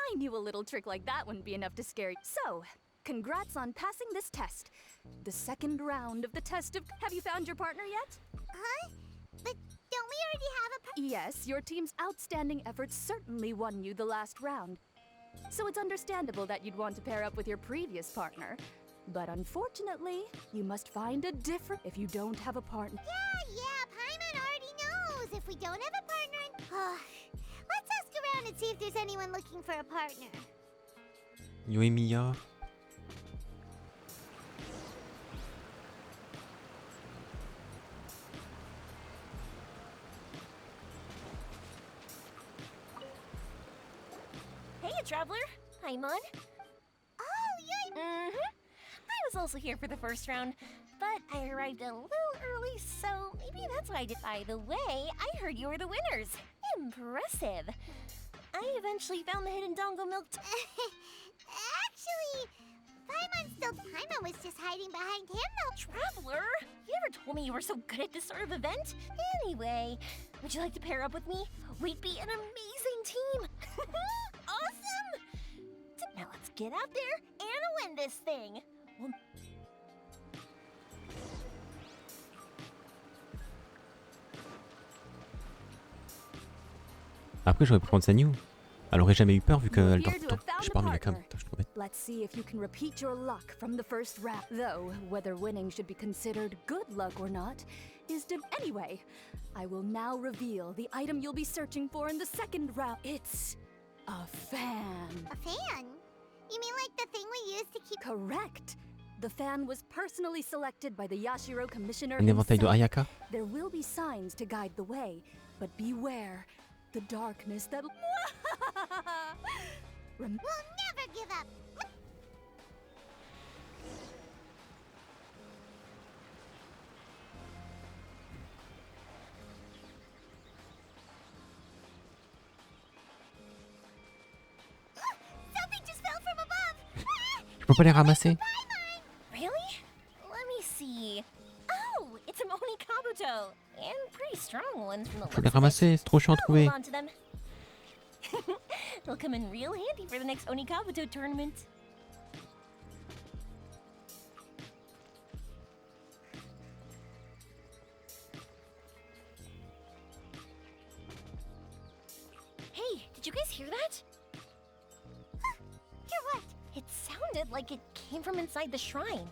I knew a little trick like that wouldn't be enough to scare you. So, congrats on passing this test. The second round of the test of... Have you found your partner yet? Huh? But don't we already have a Yes, your team's outstanding efforts certainly won you the last round. So it's understandable that you'd want to pair up with your previous partner. But unfortunately, you must find a different... If you don't have a partner... Yeah, Paimon already knows. If we don't have a partner... Let's ask around and see if there's anyone looking for a partner. Yoimiya. Hey, traveler. Paimon. Oh, you're... I was also here for the first round, but I arrived a little early, so maybe that's why I did. By the way, I heard you were the winners. Impressive. I eventually found the hidden Dongo milk. Actually, Paimon was just hiding behind him, though. Traveler, you ever told me you were so good at this sort of event? Anyway, would you like to pair up with me? We'd be an amazing team. Awesome. So now let's get out there and win this thing. Well, Après, j'aurais pu prendre sa new. Elle aurait jamais eu peur vu qu'elle dort tout le temps. J'ai pas remis la cam. Putain, je suis trop bête. Let's see if you can repeat your luck from the first round. Though, whether winning should be considered good luck or not is Anyway, I will now reveal the item you'll be searching for in the second round. It's a fan. A fan? You mean like the thing we use to keep... Correct. The fan was personally selected by the Yashiro Commissioner Un éventail de himself. Ayaka. There will be signs to guide the way, but beware. The darkness that... We'll never give up. Something just fell from above. Je peux pas les ramasser. Really? Let me see. Oh, it's a Oni Kabuto. And pretty strong ones from the Faut les looks of it. ramasser, c'est trop chiant à I'll trouver. hold on to them. They'll come in real handy for the next Oni Kabuto tournament. Hey, did you guys hear that? Hear what? It sounded like it came from inside the shrine.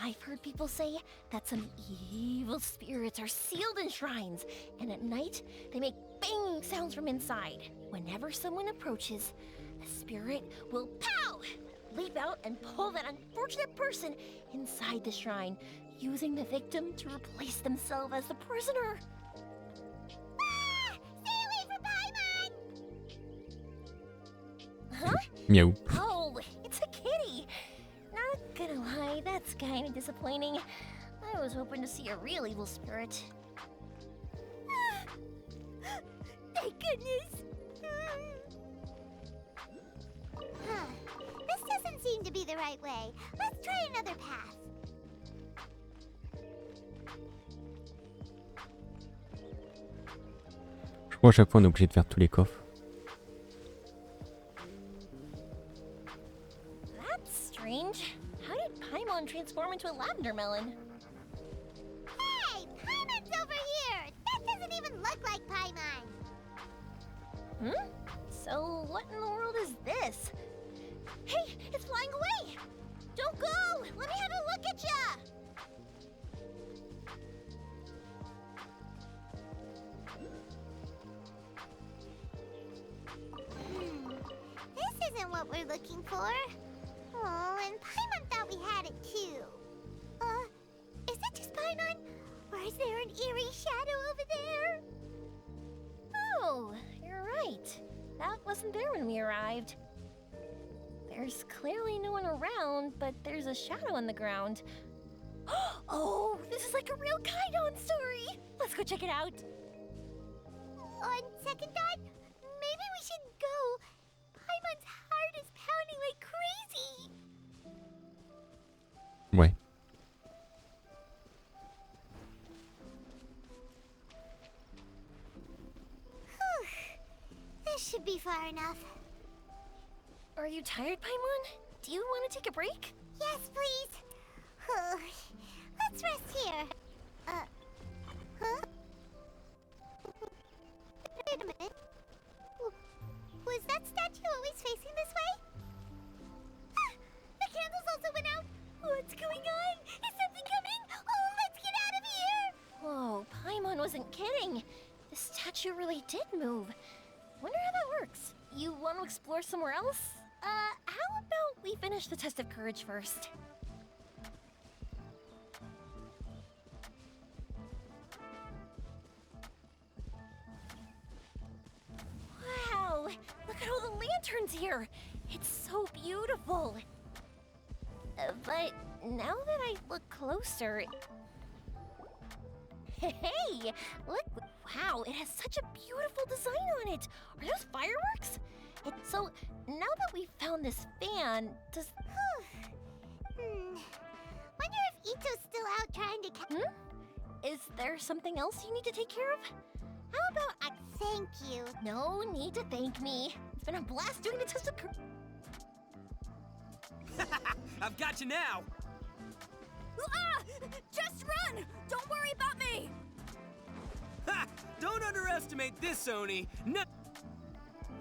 I've heard people say that some evil spirits are sealed in shrines, and at night they make bang sounds from inside. Whenever someone approaches, the spirit will pow! Leap out and pull that unfortunate person inside the shrine, using the victim to replace themselves as the prisoner. Ah! Stay away from Paimon! Huh? Miaou. Oh, it's a kitty. Not gonna lie, that's kind of disappointing. I was hoping to see a real evil spirit. Thank goodness! This doesn't seem to be the right way. Let's try another path. Je crois à chaque fois on est obligé de faire tous les coffres. That's strange. How did Paimon transform into a lavender melon? Hey! Paimon's over here! That doesn't even look like Paimon! Hmm? So what in the world is this? Hey, it's flying away! Don't go! Let me have a look at ya! This isn't what we're looking for. Oh, and Paimon thought we had it too. Is that just Paimon? Or is there an eerie shadow over there? Oh, you're right. That wasn't there when we arrived. There's clearly no one around, but there's a shadow on the ground. Oh, this is like a real Kaidon story! Let's go check it out. On second thought, maybe we should go. Paimon's heart is pounding like crazy. Ouais. This should be far enough. Are you tired, Paimon? Do you want to take a break? Yes, please. Let's rest here. Huh? Wait a minute. Was that statue always facing this way? Ah, the candles also went out. What's going on? Is something coming? Oh, let's get out of here! Whoa, Paimon wasn't kidding. The statue really did move. Wonder how that works. You want to explore somewhere else? How about we finish the test of courage first? Wow, look at all the lanterns here. It's so beautiful. But now that I look closer... Hey, look, wow, it has such a beautiful design on it. Are those fireworks? So, now that we've found this fan, does... Wonder if Ito's still out trying to Is there something else you need to take care of? How about thank you. No need to thank me. It's been a blast doing the test of I've got you now! Just run! Don't worry about me! Ha! Don't underestimate this, Oni! No.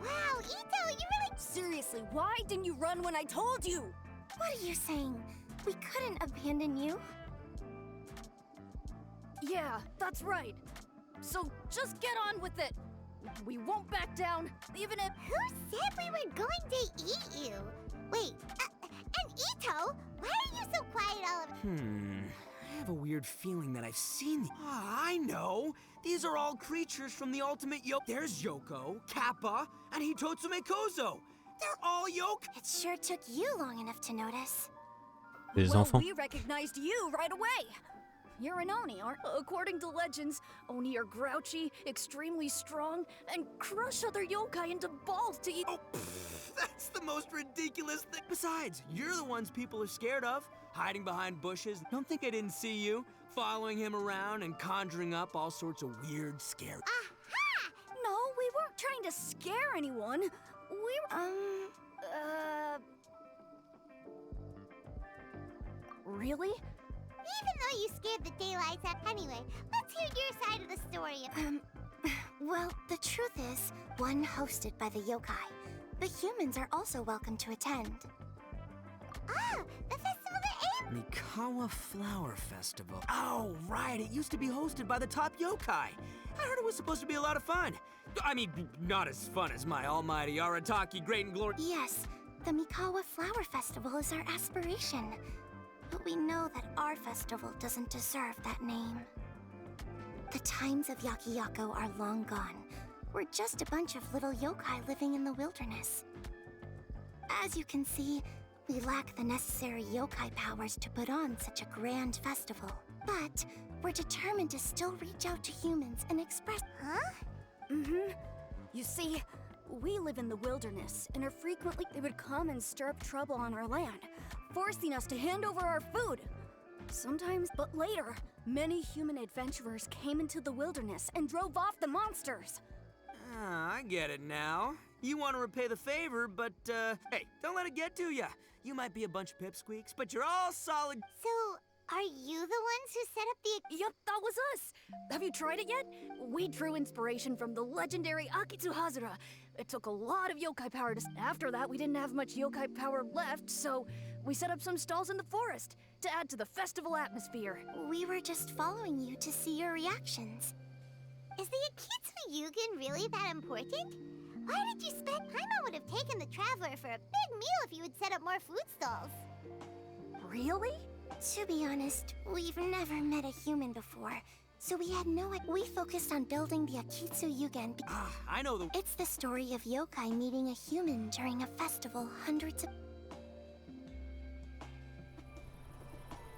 Wow, Ito, you really... Seriously, why didn't you run when I told you? What are you saying? We couldn't abandon you? Yeah, that's right. So just get on with it. We won't back down, even if... Who said we were going to eat you? Wait, and Ito, why are you so quiet all of... have a weird feeling that I've seen these. Ah, I know! These are all creatures from the ultimate There's Yoko, Kappa, and Hitotsume Kozo! They're all yokai! It sure took you long enough to notice. Les Well, enfants. we recognized you right away. You're an Oni, aren't? According to legends, Oni are grouchy, extremely strong, and crush other yokai into balls to eat. Oh, pfft, that's the most ridiculous thing. Besides, you're the ones people are scared of, hiding behind bushes. Don't think I didn't see you, following him around and conjuring up all sorts of weird, scary. Aha! No, we weren't trying to scare anyone. We were, Really? Even though you scared the daylights out anyway, let's hear your side of the story. Well, the truth is, one hosted by the yokai. The humans are also welcome to attend. Ah, the festival that aimed. Mikawa Flower Festival. Oh, right, it used to be hosted by the top yokai. I heard it was supposed to be a lot of fun. I mean, not as fun as my almighty Arataki great and glory. Yes, the Mikawa Flower Festival is our aspiration. But we know that our festival doesn't deserve that name. The times of Yakiyako are long gone. We're just a bunch of little yokai living in the wilderness. As you can see, we lack the necessary yokai powers to put on such a grand festival. But we're determined to still reach out to humans and express... Huh? Mm-hmm. You see, we live in the wilderness, and are frequently they would come and stir up trouble on our land, forcing us to hand over our food. Sometimes, but later, many human adventurers came into the wilderness and drove off the monsters. Ah, I get it now. You want to repay the favor, but, hey, don't let it get to ya. You might be a bunch of pipsqueaks, but you're all solid. So, are you the ones who set up the... Yep, that was us. Have you tried it yet? We drew inspiration from the legendary Akitsuhazura. It took a lot of yokai power to... After that, we didn't have much yokai power left, so we set up some stalls in the forest to add to the festival atmosphere. We were just following you to see your reactions. Is the Akitsu Yugen really that important? Why did you spend... Paimon would have taken the Traveler for a big meal if you had set up more food stalls. Really? To be honest, we've never met a human before, so we had no... We focused on building the Akitsu Yugen. Ah, I know the... It's the story of yokai meeting a human during a festival hundreds of...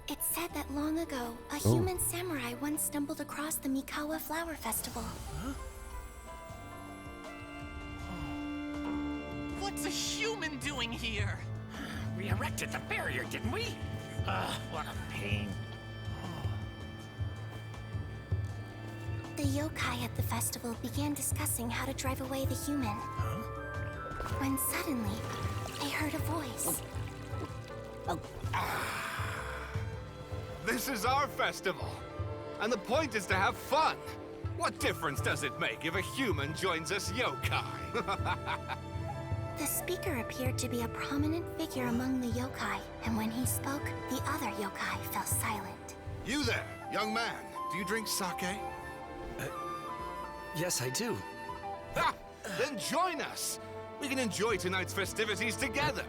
It's said that long ago, a human samurai once stumbled across the Mikawa Flower Festival. Huh? What's a human doing here? We erected the barrier, didn't we? What a pain. The yokai at the festival began discussing how to drive away the human. Huh? When suddenly, they heard a voice. This is our festival, and the point is to have fun. What difference does it make if a human joins us yokai? The speaker appeared to be a prominent figure among the yokai, and when he spoke, the other yokai fell silent. You there, young man. Do you drink sake? Yes, I do. Ha! Then join us. We can enjoy tonight's festivities together.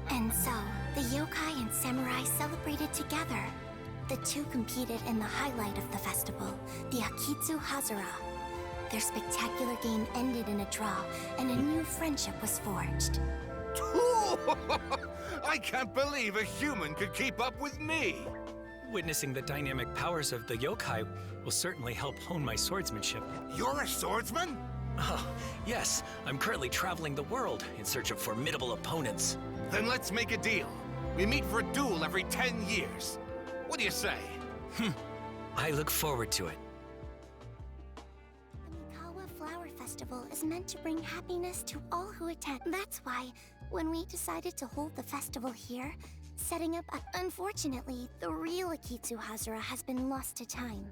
And so, the yokai and samurai celebrated together. The two competed in the highlight of the festival, the Akitsuhazura. Their spectacular game ended in a draw, and a new friendship was forged. I can't believe a human could keep up with me. Witnessing the dynamic powers of the yokai will certainly help hone my swordsmanship. You're a swordsman? Oh, yes. I'm currently traveling the world in search of formidable opponents. Then let's make a deal. We meet for a duel every 10 years. What do you say? I look forward to it. The Mikawa Flower Festival is meant to bring happiness to all who attend. That's why, when we decided to hold the festival here, setting up unfortunately, the real Akitsuhazura has been lost to time.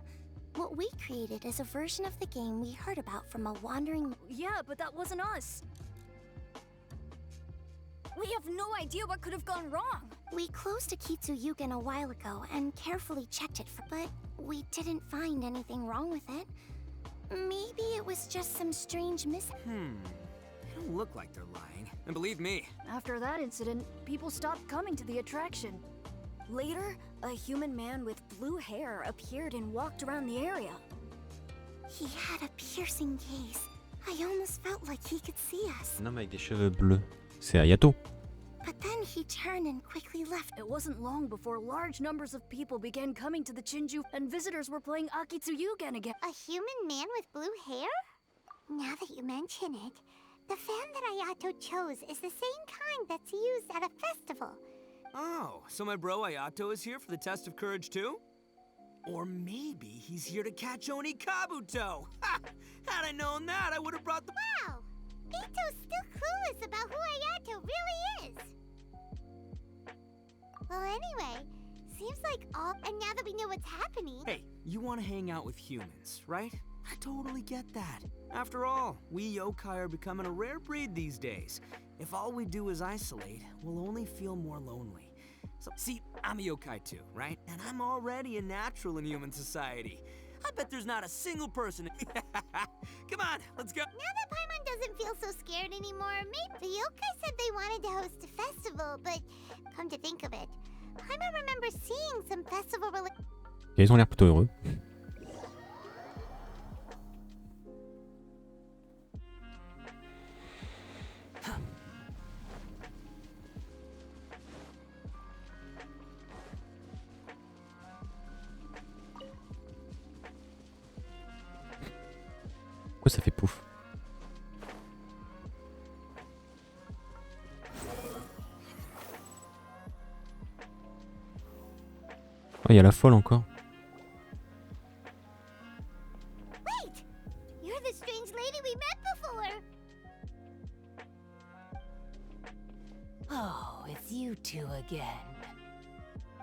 What we created is a version of the game we heard about from a wandering... Yeah, but that wasn't us. We have no idea what could have gone wrong. We closed Akitsu Yugen a while ago and carefully checked it for... But we didn't find anything wrong with it. Maybe it was just some strange They don't look like they're lying. And believe me, After that incident, people stopped coming to the attraction. Later, a human man with blue hair appeared and walked around the area. He had a piercing gaze. I almost felt like he could see us. Un homme avec des cheveux bleus. C'est Ayato. But then he turned and quickly left. It wasn't long before large numbers of people began coming to the Chinju and visitors were playing Akitsuyugen again. A human man with blue hair? Now that you mention it, the fan that Ayato chose is the same kind that's used at a festival. Oh, so my bro Ayato is here for the test of courage too? Or maybe he's here to catch Oni Kabuto! Ha! Had I known that, I would have brought the— Wow! Ito's still clueless about who Ayato really is! Well, anyway, seems like all— And now that we know what's happening— Hey, you want to hang out with humans, right? I totally get that. After all, we yokai are becoming a rare breed these days. If all we do is isolate, we'll only feel more lonely. So, see, I'm a yokai too, right? And I'm already a natural in human society. I bet there's not a single person— Come on, let's go! Now that Paimon doesn't feel so scared anymore, maybe the yokai said they wanted to host a festival, but come to think of it, Paimon remembers seeing some festival— Ils ont l'air plutôt heureux. Pourquoi ça fait pouf? Oh, il y a la folle encore. Wait! You're the strange lady we met before! Oh, it's you two again.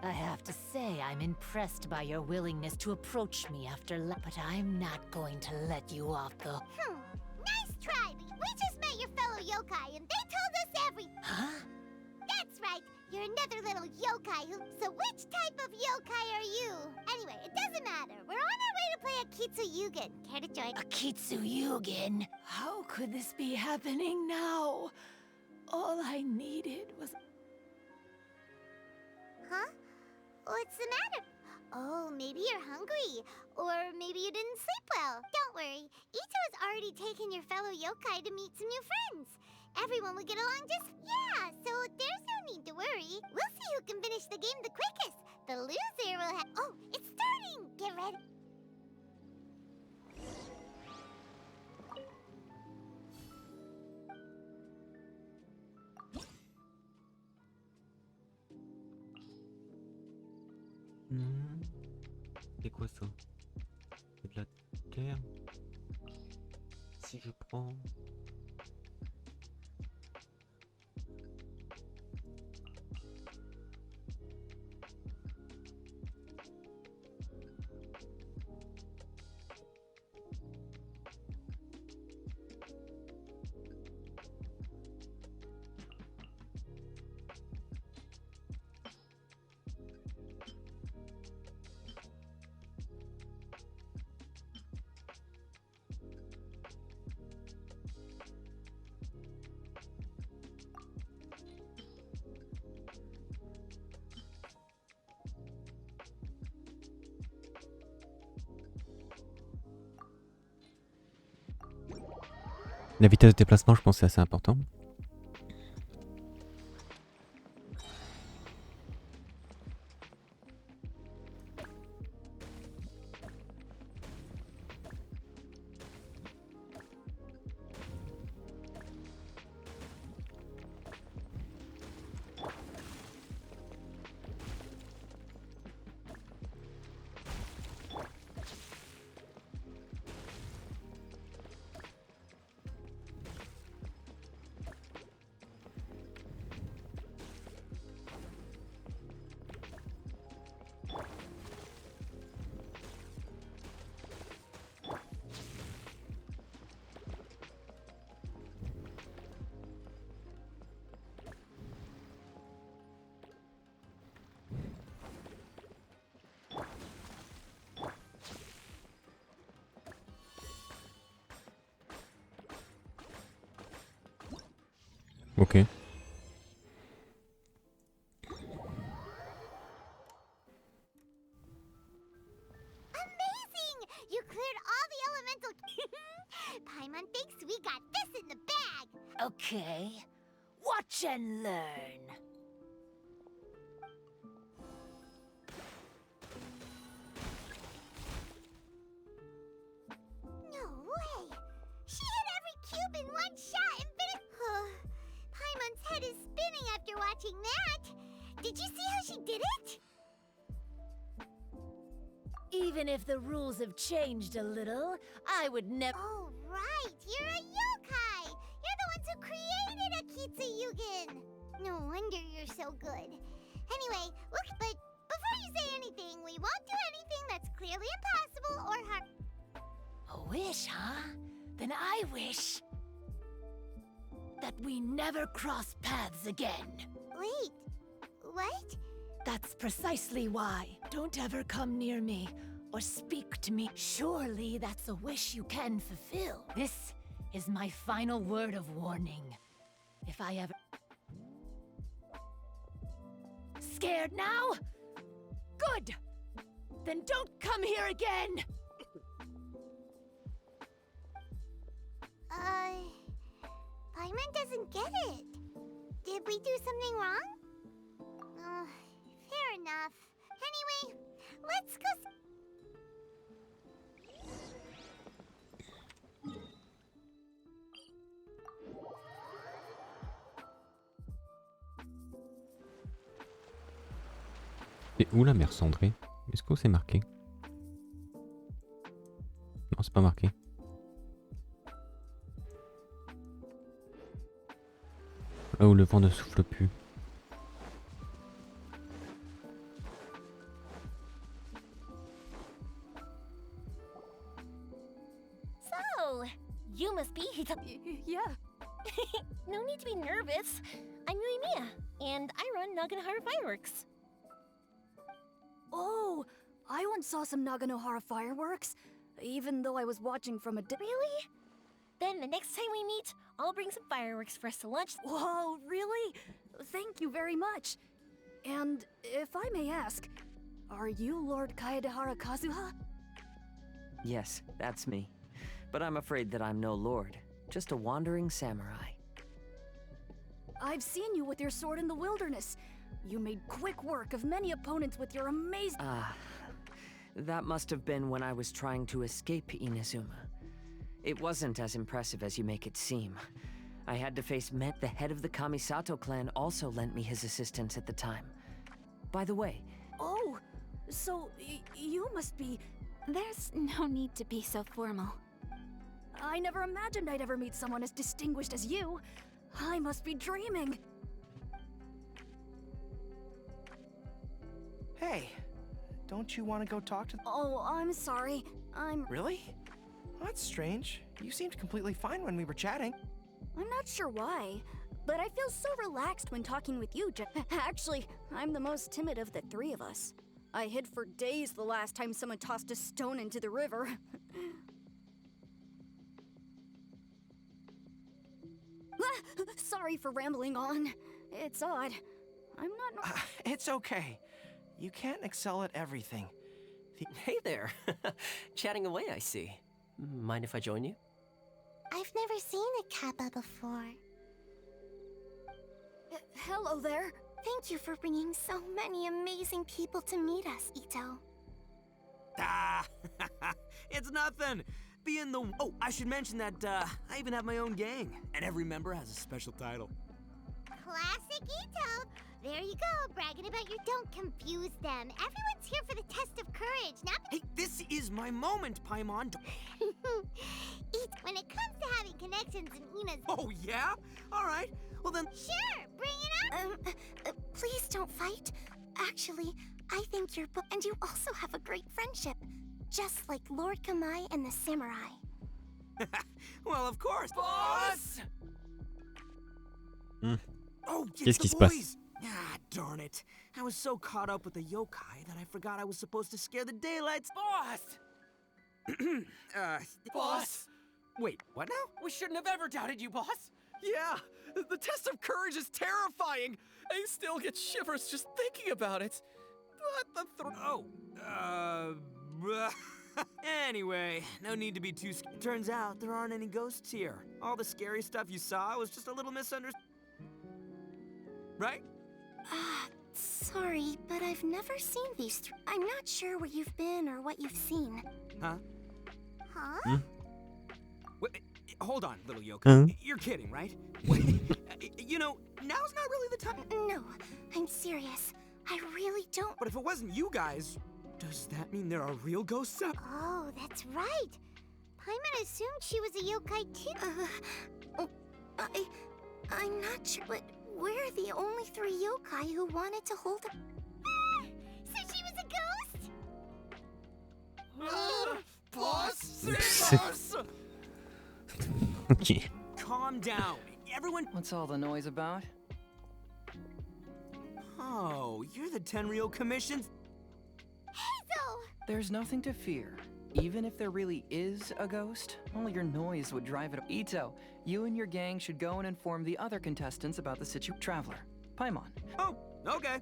I have to say I'm impressed by your willingness to approach me after but I'm not going to let you off the— Nice try! We just met your fellow yokai and they told us everything! Huh? That's right! You're another little yokai who— So which type of yokai are you? Anyway, it doesn't matter. We're on our way to play Akitsuyugen. Care to join? Akitsuyugen? How could this be happening now? All I needed was— Huh? What's the matter? Oh, maybe you're hungry. Or maybe you didn't sleep well. Don't worry. Ito has already taken your fellow yokai to meet some new friends. Everyone will get along just— Yeah, so there's no need to worry. We'll see who can finish the game the quickest. The loser will have— Oh, it's starting! Get ready. C'est quoi ça? C'est de la terre. Si je prends... La vitesse de déplacement, je pense que c'est assez important. Ok. Okay. Watch and learn. No way! She hit every cube in one shot and Paimon's head is spinning after watching that. Did you see how she did it? Even if the rules have changed a little, I would never. Oh, right. You're a yokai. You're the ones who created Akitsu Yugen. No wonder you're so good. Anyway, look, but before you say anything, we won't do anything that's clearly impossible or hard. A wish, huh? Then I wish that we never cross paths again. Wait, what? That's precisely why. Don't ever come near me or speak to me. Surely that's a wish you can fulfill. This is my final word of warning. If I ever... Scared now? Good! Then don't come here again! Paimon doesn't get it. Did we do something wrong? Fair enough. Anyway, let's go. C'est où la mer cendrée? Est-ce que c'est marqué? Non, c'est pas marqué. Là où le vent ne souffle plus. So, you must be Yeah. No need to be nervous. I'm Yuimiya, and I run Naganohara Fireworks. Oh, I once saw some Naganohara fireworks, even though I was watching from a Really? Then the next time we meet, I'll bring some fireworks for us to launch. Whoa, really? Thank you very much. And if I may ask, are you Lord Kaedehara Kazuha? Yes, that's me. But I'm afraid that I'm no lord, just a wandering samurai. I've seen you with your sword in the wilderness. You made quick work of many opponents with your amazing... That must have been when I was trying to escape Inazuma. It wasn't as impressive as you make it seem. I had to face the head of the Kamisato clan also lent me his assistance at the time. By the way... Oh, so you must be... There's no need to be so formal. I never imagined I'd ever meet someone as distinguished as you. I must be dreaming. Hey, don't you want to go talk to... Oh, I'm sorry. Really? That's strange. You seemed completely fine when we were chatting. I'm not sure why, but I feel so relaxed when talking with you, Actually, I'm the most timid of the three of us. I hid for days the last time someone tossed a stone into the river. Sorry for rambling on. It's odd. I'm not... It's okay. You can't excel at everything. Hey there. Chatting away, I see. Mind if I join you? I've never seen a kappa before. Hello there. Thank you for bringing so many amazing people to meet us, Ito. It's nothing. Being the... Oh, I should mention that I even have my own gang, and every member has a special title. Classic Ito. There you go, bragging about your... Don't confuse them. Everyone's here for the test of courage, not... Hey, this is my moment, Paimon. When it comes to having connections in Ina's... Oh, yeah? All right. Well, then... Sure, bring it up. Please don't fight. Actually, I think you're... And you also have a great friendship. Just like Lord Kamai and the samurai. Well, of course. Boss! Oh, Qu'est-ce qui se passe? Ah, darn it. I was so caught up with the yokai that I forgot I was supposed to scare the daylights. Boss! Boss! Wait, what now? We shouldn't have ever doubted you, boss! Yeah, the test of courage is terrifying. I still get shivers just thinking about it. But the Anyway, no need to be too scared. Turns out there aren't any ghosts here. All the scary stuff you saw was just a little misunderstood. Right? Sorry, but I've never seen these three. I'm not sure where you've been or what you've seen. Huh? Huh? Wait, hold on, little Yoko. Huh? You're kidding, right? Wait, you know, now's not really the time. No, I'm serious. I really don't. But if it wasn't you guys, does that mean there are real ghosts out? Oh, that's right. Paimon assumed she was a yokai too. I'm not sure, but we're the only 3 yokai who wanted to hold a... So she was a ghost? Boss, save us! Ok. Calm down. Everyone... What's all the noise about? Oh, you're the Tenryou Commission's... Hazel! There's nothing to fear. Even if there really is a ghost, only your noise would drive it. Ito, you and your gang should go and inform the other contestants about the Traveler. Paimon. Oh, okay.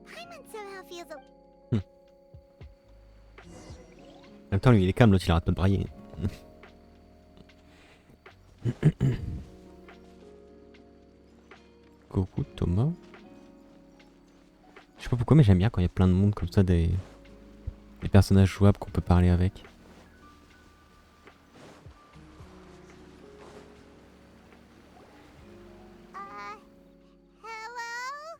Paimon somehow feels a... En même temps, lui il est calme, l'autre il arrête pas de brailler. Coucou Thomas. Je sais pas pourquoi, mais j'aime bien quand il y a plein de monde comme ça, des personnages jouables qu'on peut parler avec. Hello?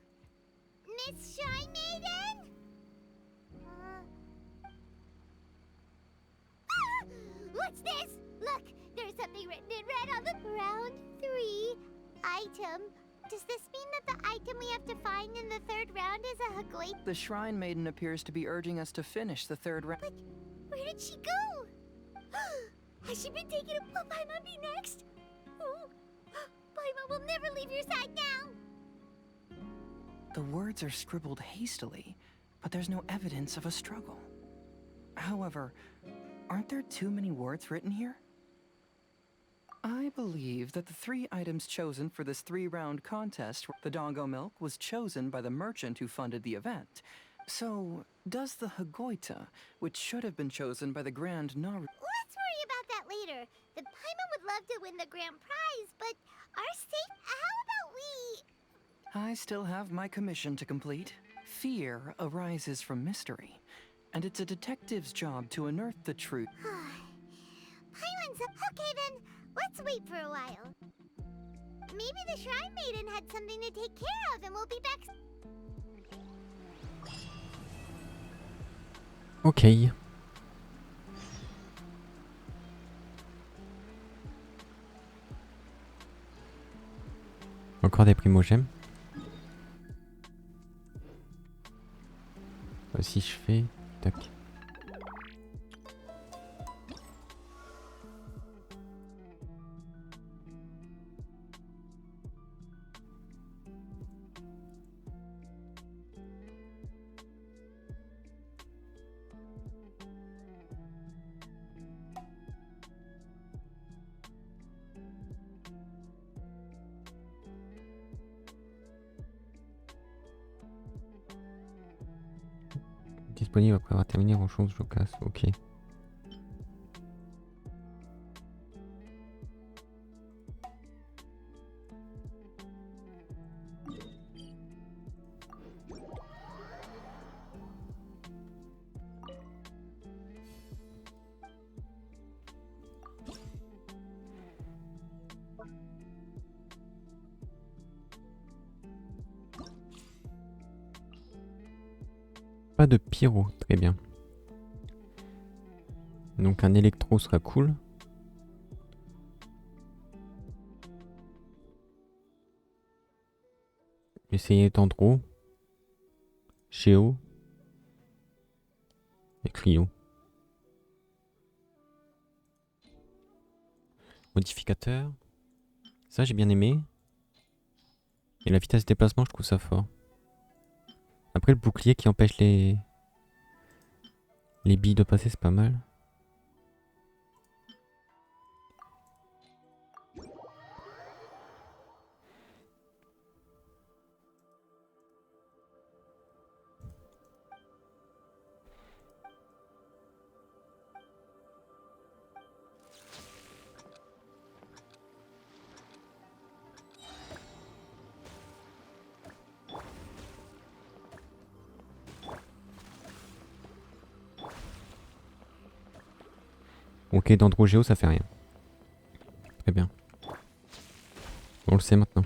Miss Shy Maiden? What's this? Look, there's something written in red on the round 3 item. Does this mean that the item we have to find in the 3rd round is a Hagoi? The Shrine Maiden appears to be urging us to finish the 3rd round. But where did she go? Has she been taken? Will Paimon be next? Oh, Paimon will never leave your side now. The words are scribbled hastily, but there's no evidence of a struggle. However, aren't there too many words written here? I believe that the 3 items chosen for this 3-round contest, the Dongo Milk was chosen by the merchant who funded the event. So, does the Hagoita, which should have been chosen by the Grand Naru... Let's worry about that later. The Paimon would love to win the grand prize, but our safe... How about we... I still have my commission to complete. Fear arises from mystery, and it's a detective's job to unearth the truth. Paimon's... Okay then, let's wait for a while. Maybe the Shrine Maiden had something to take care of and we'll be back... Ok. Encore des primo-gemmes. Si je fais... Tac. Disponible après avoir terminé en chance, je casse. Ok. Pas de pyro, très bien. Donc un électro sera cool. Essayez Tendro, Chéo et Cryo. Modificateur. Ça j'ai bien aimé. Et la vitesse de déplacement je trouve ça fort. Après le bouclier qui empêche les billes de passer, c'est pas mal. Ok, d'Androgéo ça fait rien. Très bien. On le sait maintenant.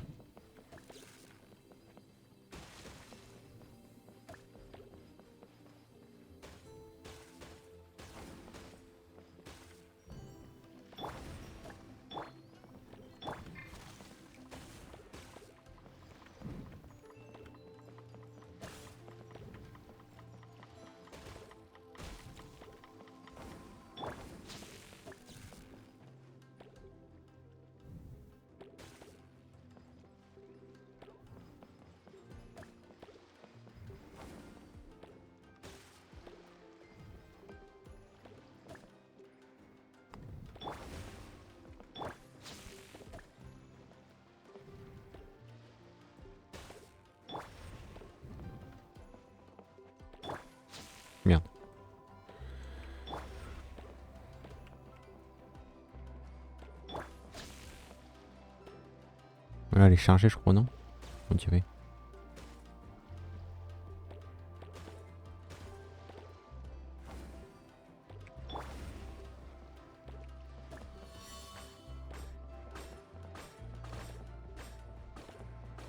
Merde. Voilà, elle est chargée, je crois, non? On dirait.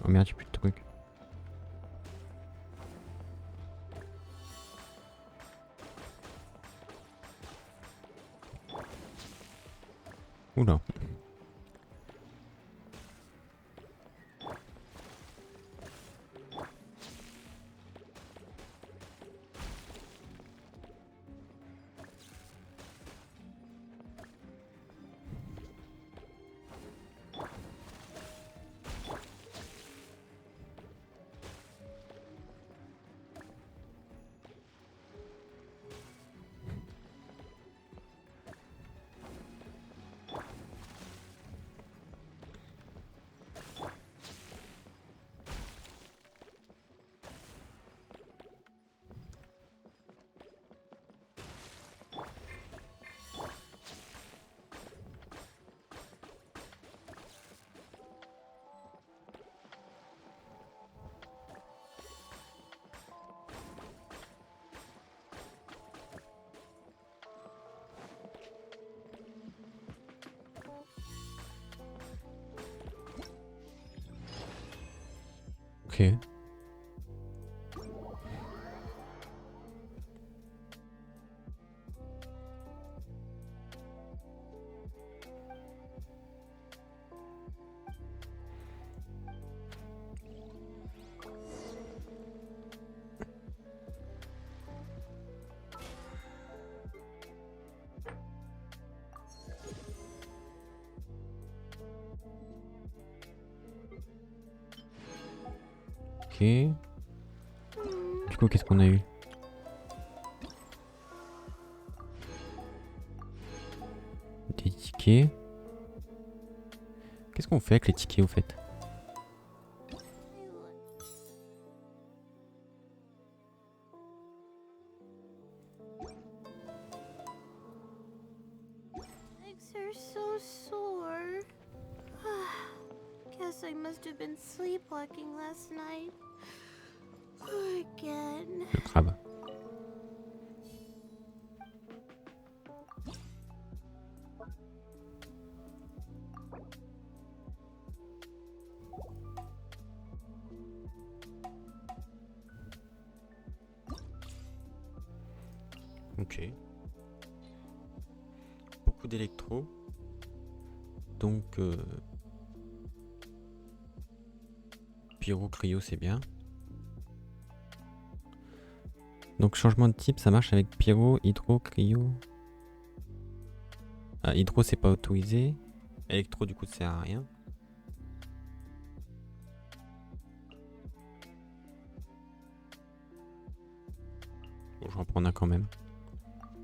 Oh merde, j'ai plus de trucs. Oula. Ok. Ok. Du coup, qu'est-ce qu'on a eu? Des tickets. Qu'est-ce qu'on fait avec les tickets au fait? Legs are so sore. Guess I must have been sleepwalking last night. Again. Le crabe. Ok. Beaucoup d'électro. Donc pyro, cryo, c'est bien. Donc changement de type, ça marche avec pyro, hydro, cryo. Ah, hydro c'est pas autorisé. Électro du coup ça sert à rien. Bon, je vais en prendre un quand même.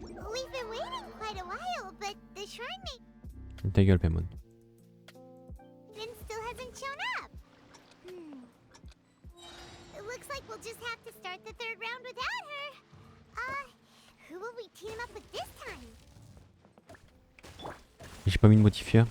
We've been waiting quite a while, but the shrine Ta gueule, Paimon. maiden still hasn't shown up. It looks like we'll just have to start the third round without her. Who will we team up with this time? J'ai pas mis de modifieur.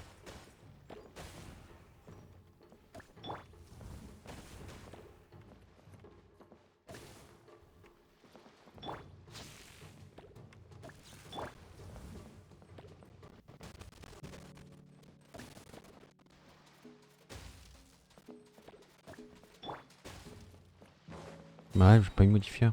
Bah ouais, j'ai pas eu modifieur.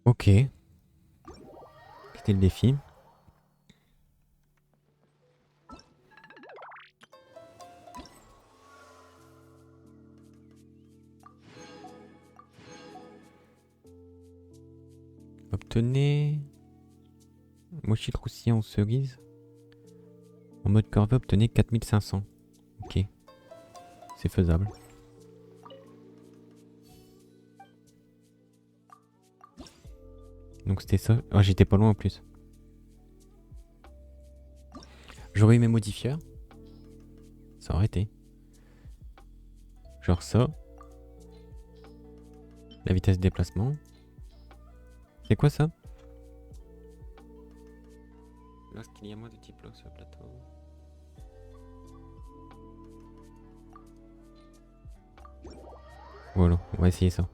Ok. C'était le défi. Obtenez mochi croustillant aux cerises. En mode corvée, obtenez 4500. Ok. C'est faisable. Donc c'était ça. Oh, j'étais pas loin en plus. J'aurais eu mes modifieurs. Ça aurait été. Genre ça. La vitesse de déplacement. C'est quoi ça? Lorsqu'il y a moins de types sur le plateau. Voilà, on va essayer ça.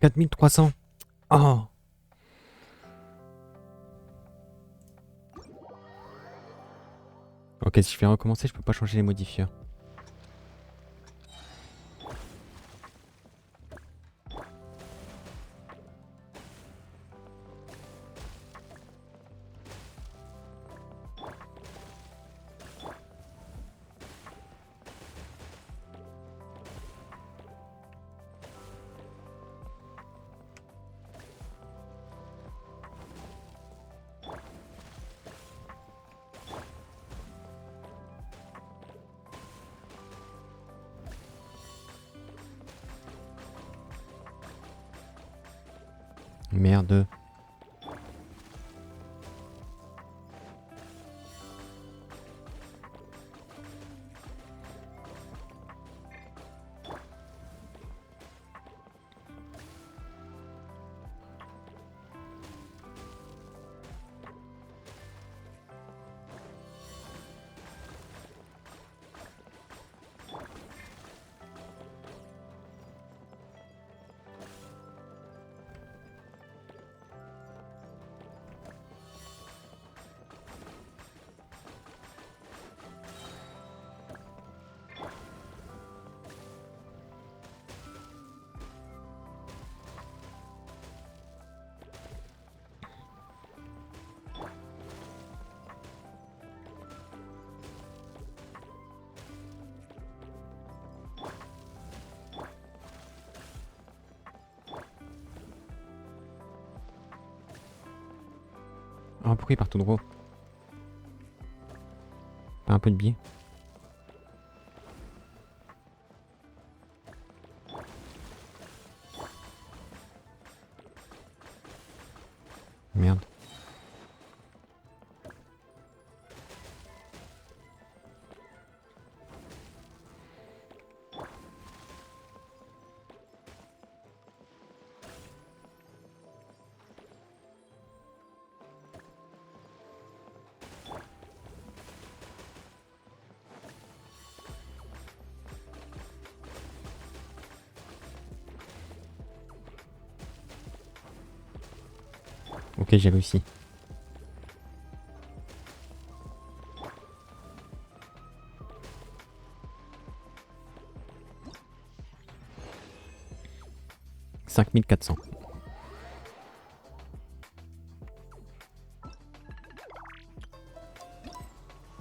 4300. Oh. Ok, si je fais recommencer, je peux pas changer les modifieurs. Merde. Oh, pourquoi il part tout droit? Pas un peu de biais. Merde. Ok, j'ai réussi. « 5400. »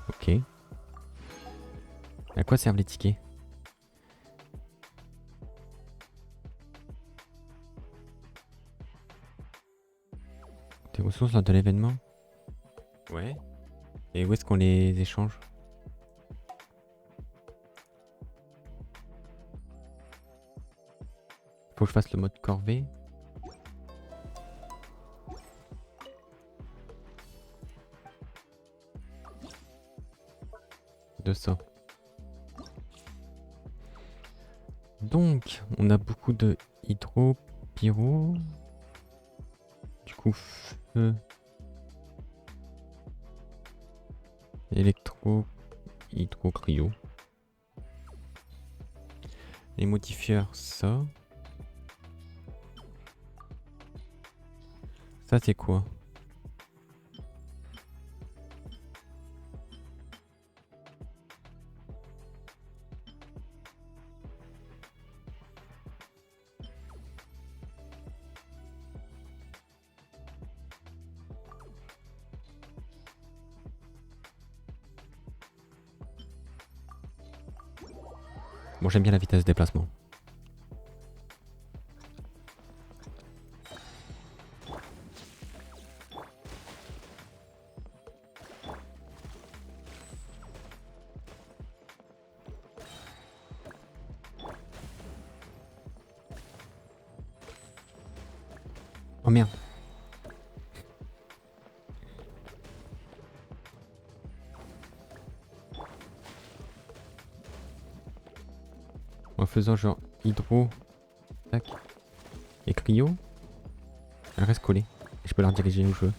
Ok. À quoi servent les tickets? Tes ressources lors de l'événement? Ouais. Et où est-ce qu'on les échange? Faut que je fasse le mode corvée. De ça. Donc, on a beaucoup de hydro, pyro. Du coup, feu. Électro, hydro, cryo. Les modifieurs, ça. Ça, c'est quoi? Bon, j'aime bien la vitesse de déplacement. Oh merde. En faisant genre hydro, tac, et cryo, elle reste collée. Et je peux la rediriger où je veux.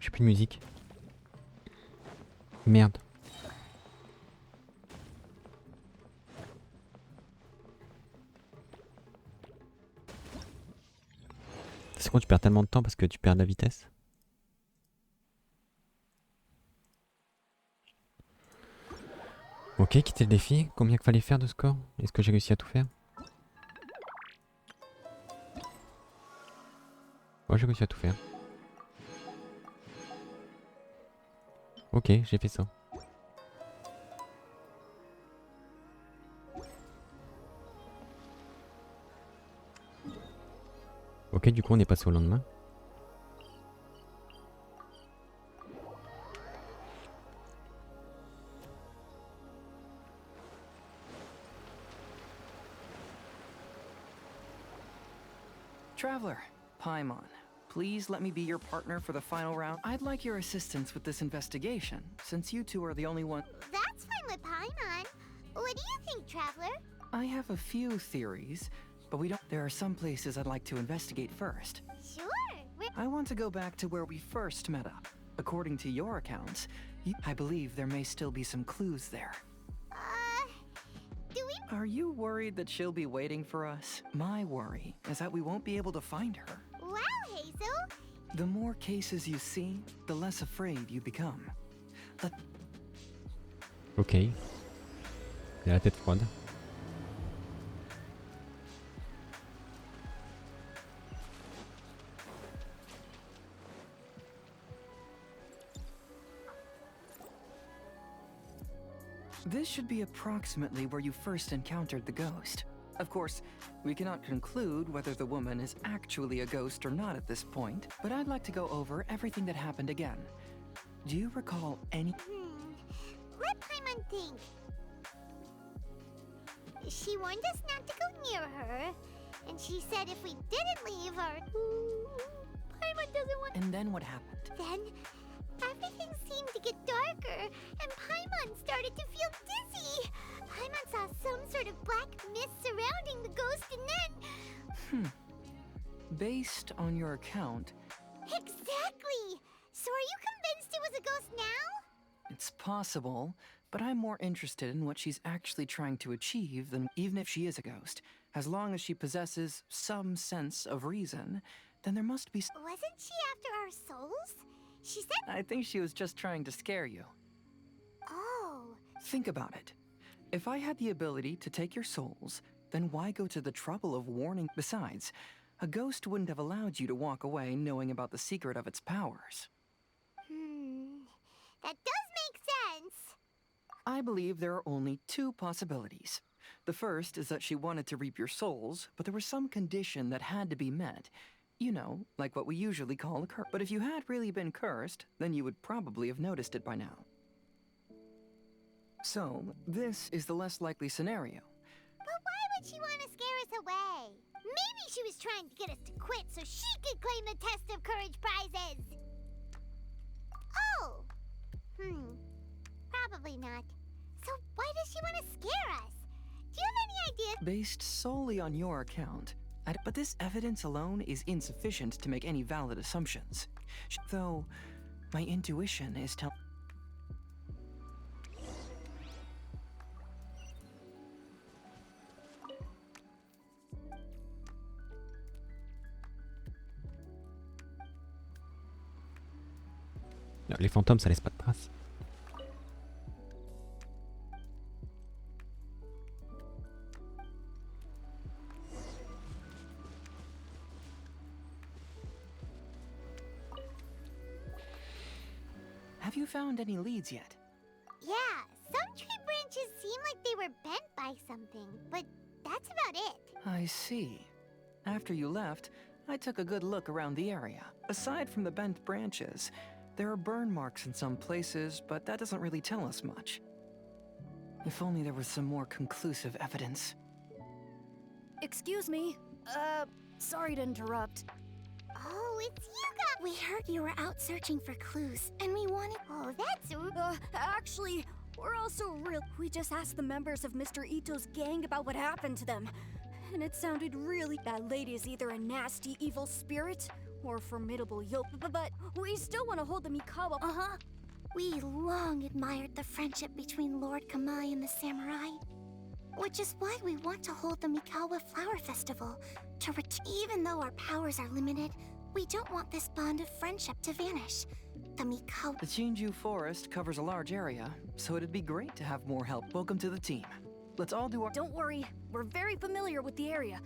J'ai plus de musique. Merde. C'est con, tu perds tellement de temps parce que tu perds de la vitesse. Ok, quitter le défi. Combien qu'il fallait faire de score? Est-ce que j'ai réussi à tout faire? Ouais, j'ai réussi à tout faire. Ok, j'ai fait ça. Ok, du coup on est passé au lendemain. Traveler, Paimon, please let me be your partner for the final round. I'd like your assistance with this investigation, since you two are the only one. That's fine with Paimon. What do you think, Traveler? I have a few theories, but there are some places I'd like to investigate first. Sure. I want to go back to where we first met up. According to your accounts, I believe there may still be some clues there. Do we? Are you worried that she'll be waiting for us? My worry is that we won't be able to find her. Wow, Hazel. The more cases you see, the less afraid you become. Ok. Il a la tête froide. This should be approximately where you first encountered the ghost. Of course, we cannot conclude whether the woman is actually a ghost or not at this point, but I'd like to go over everything that happened again. Do you recall any— Let Paimon think. She warned us not to go near her, and she said if we didn't leave her, Paimon doesn't want— And then what happened? Then everything seemed to get darker, and Paimon started to feel dizzy. Paimon saw some sort of black mist surrounding the ghost, and then— Based on your account— Exactly! So are you convinced it was a ghost now? It's possible, but I'm more interested in what she's actually trying to achieve than even if she is a ghost. As long as she possesses some sense of reason, then there must be— Wasn't she after our souls? She said— I think she was just trying to scare you. Oh. Think about it. If I had the ability to take your souls, then why go to the trouble of warning? Besides, a ghost wouldn't have allowed you to walk away knowing about the secret of its powers. That does make sense. I believe there are only two possibilities. The first is that she wanted to reap your souls, but there was some condition that had to be met. You know, like what we usually call a curse. But if you had really been cursed, then you would probably have noticed it by now. So, this is the less likely scenario. But why would she want to scare us away? Maybe she was trying to get us to quit so she could claim the Test of Courage prizes. Oh. Probably not. So why does she want to scare us? Do you have any idea? Based solely on your account. But this evidence alone is insufficient to make any valid assumptions. Though, my intuition is telling— Les fantômes, ça laisse pas de traces. Have you found any leads yet? Yeah, some tree branches seem like they were bent by something, but that's about it. I see. After you left, I took a good look around the area. Aside from the bent branches, there are burn marks in some places, but that doesn't really tell us much. If only there was some more conclusive evidence. Excuse me. Sorry to interrupt. Oh, it's you guys! We heard you were out searching for clues, and we wanted— Oh, that's— Actually, we're also real— We just asked the members of Mr. Ito's gang about what happened to them. And it sounded really— That lady is either a nasty, evil spirit, or formidable yoke, but we still want to hold the Mikawa. Uh-huh. We long admired the friendship between Lord Kamai and the samurai, which is why we want to hold the Mikawa Flower Festival. Even though our powers are limited, we don't want this bond of friendship to vanish. The Mikawa... The Chinju Forest covers a large area, so it'd be great to have more help. Welcome to the team. Let's all do our... Don't worry, we're very familiar with the area.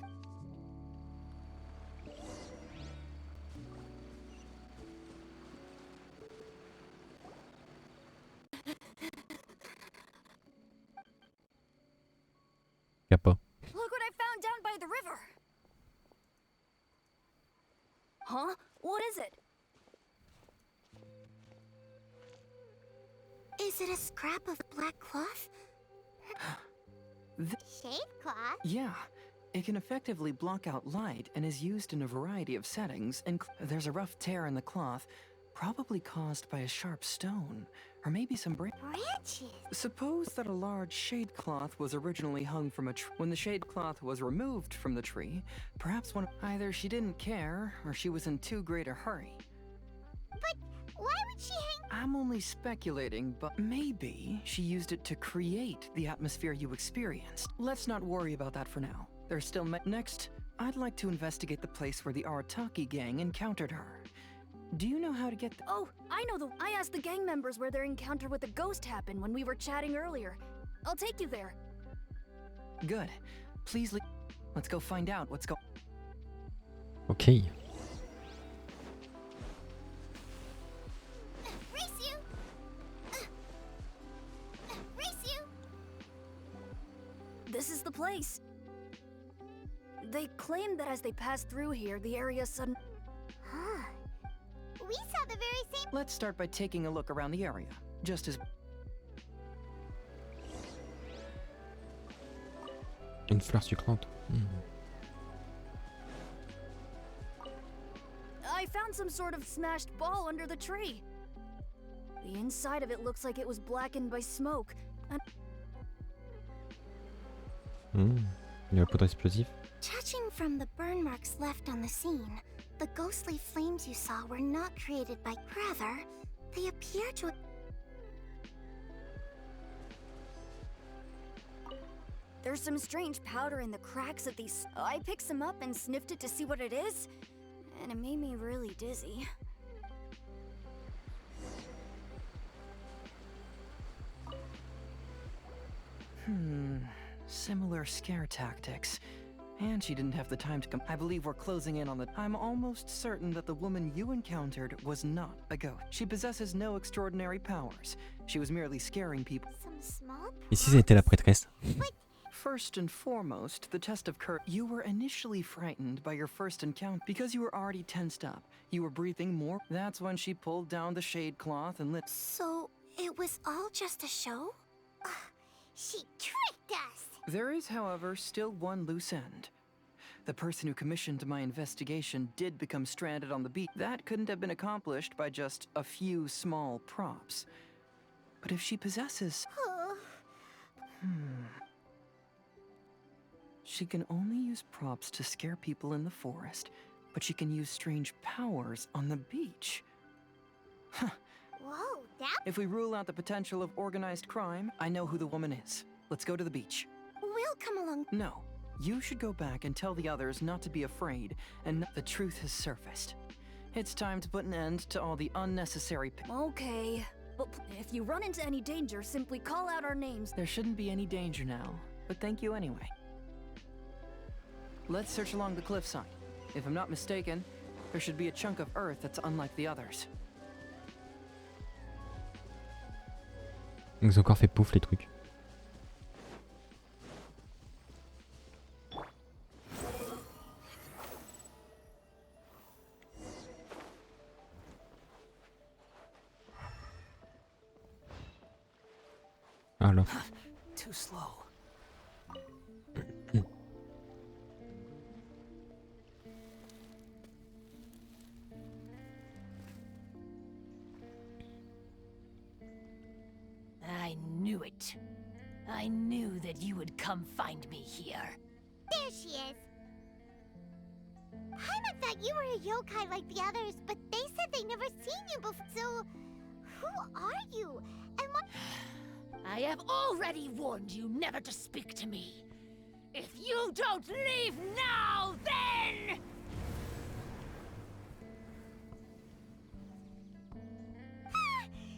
Kappa. Look what I found down by the river! Huh? What is it? Is it a scrap of black cloth? Shade cloth? Yeah. It can effectively block out light and is used in a variety of settings, and there's a rough tear in the cloth, probably caused by a sharp stone, or maybe some branches. Suppose that a large shade cloth was originally hung from a tree. When the shade cloth was removed from the tree, perhaps either she didn't care, or she was in too great a hurry. But why would she hang? I'm only speculating, but maybe she used it to create the atmosphere you experienced. Let's not worry about that for now. There's still next, I'd like to investigate the place where the Arataki gang encountered her. Do you know how to get Oh, I know I asked the gang members where their encounter with the ghost happened when we were chatting earlier. I'll take you there. Good. Please let's go find out what's going... Okay. This is the place. They claim that as they passed through here, the area suddenly... Huh. We saw the very same... Let's start by taking a look around the area, just as... Une fleur sucrante. I found some sort of smashed ball under the tree. The inside of it looks like it was blackened by smoke. And... La poudre explosive. Judging from the burn marks left on the scene, the ghostly flames you saw were not created by... Rather, they appear to... There's some strange powder in the cracks of these... I picked some up and sniffed it to see what it is, and it made me really dizzy. Similar scare tactics. And she didn't have the time to come. I believe we're closing in on the... I'm almost certain that the woman you encountered was not a ghost. She possesses no extraordinary powers. She was merely scaring people. Some small... Et si c'était la prêtresse? First and foremost, the test of courage. You were initially frightened by your first encounter because you were already tensed up. You were breathing more. That's when she pulled down the shade cloth and lit... So, it was all just a show? She tricked us! There is, however, still one loose end. The person who commissioned my investigation did become stranded on the beach. That couldn't have been accomplished by just a few small props. But if she possesses... She can only use props to scare people in the forest, but she can use strange powers on the beach. Huh. Whoa, that... If we rule out the potential of organized crime, I know who the woman is. Let's go to the beach. We'll come along. No. You should go back and tell the others not to be afraid, and the truth has surfaced. It's time to put an end to all the unnecessary... Okay, but if you run into any danger, simply call out our names. There shouldn't be any danger now, but thank you anyway. Let's search along the cliffside. If I'm not mistaken, there should be a chunk of earth that's unlike the others. Ils ont encore fait pouf les trucs. Alors. Too slow. I knew it. I knew that you would come find me here. There she is. Paimon thought you were a yokai like the others, but they said they never seen you before. So, who are you? And what? I have already warned you never to speak to me. If you don't leave now, then...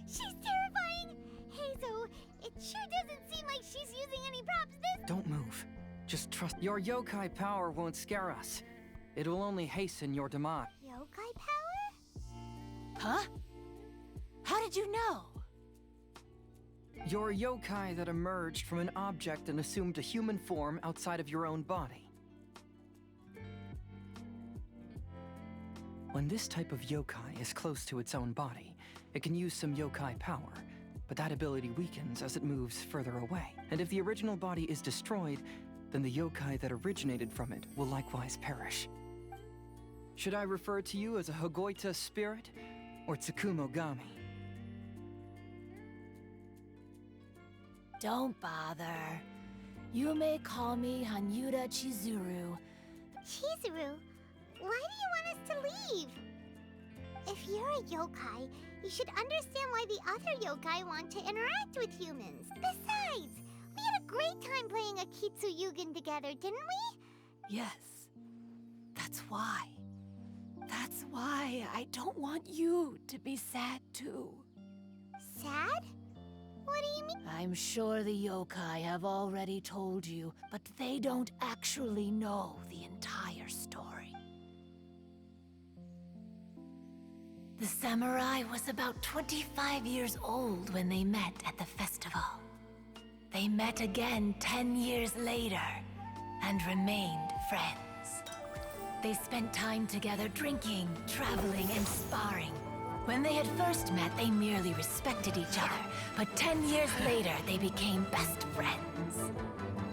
She's terrifying! Hazel, it sure doesn't seem like she's using any props this— Don't move. Just trust. Your yokai power won't scare us. It will only hasten your demise. Yokai power? Huh? How did you know? You're a yokai that emerged from an object and assumed a human form outside of your own body. When this type of yokai is close to its own body, it can use some yokai power, but that ability weakens as it moves further away. And if the original body is destroyed, then the yokai that originated from it will likewise perish. Should I refer to you as a Hagoita spirit or Tsukumo-gami? Don't bother. You may call me Hanyuda Chizuru. Chizuru, why do you want us to leave? If you're a yokai, you should understand why the other yokai want to interact with humans. Besides, we had a great time playing a Kitsuyugen together, didn't we? Yes. That's why. That's why I don't want you to be sad too. Sad? What do you mean? I'm sure the yokai have already told you, but they don't actually know the entire story. The samurai was about 25 years old when they met at the festival. They met again 10 years later and remained friends. They spent time together drinking, traveling, and sparring. When they had first met, they merely respected each other, but 10 years later, they became best friends.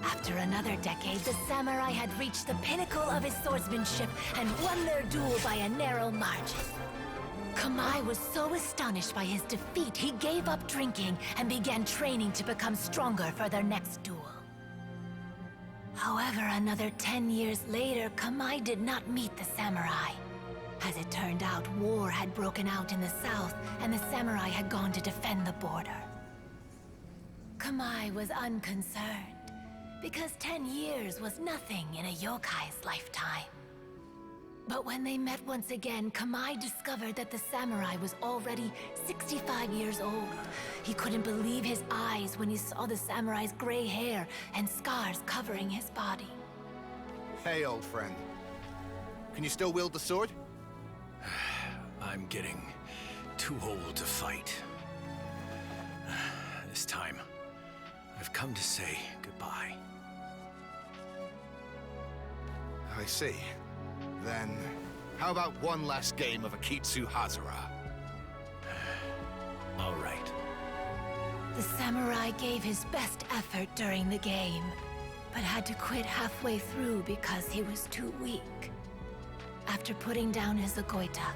After another decade, the samurai had reached the pinnacle of his swordsmanship and won their duel by a narrow margin. Kamai was so astonished by his defeat, he gave up drinking and began training to become stronger for their next duel. However, another 10 years later, Kamai did not meet the samurai. As it turned out, war had broken out in the south, and the samurai had gone to defend the border. Kamai was unconcerned, because 10 years was nothing in a yokai's lifetime. But when they met once again, Kamai discovered that the samurai was already 65 years old. He couldn't believe his eyes when he saw the samurai's gray hair and scars covering his body. Hey, old friend. Can you still wield the sword? I'm getting too old to fight. This time, I've come to say goodbye. I see. Then, how about one last game of Akitsu Hazara? All right. The samurai gave his best effort during the game, but had to quit halfway through because he was too weak. After putting down his Agoita,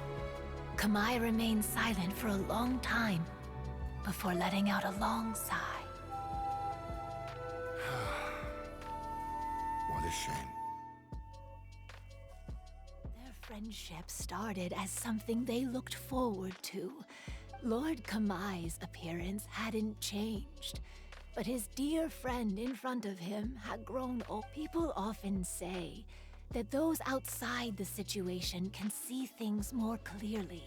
Kamai remained silent for a long time before letting out a long sigh. What a shame. Their friendship started as something they looked forward to. Lord Kamai's appearance hadn't changed, but his dear friend in front of him had grown old. People often say that those outside the situation can see things more clearly.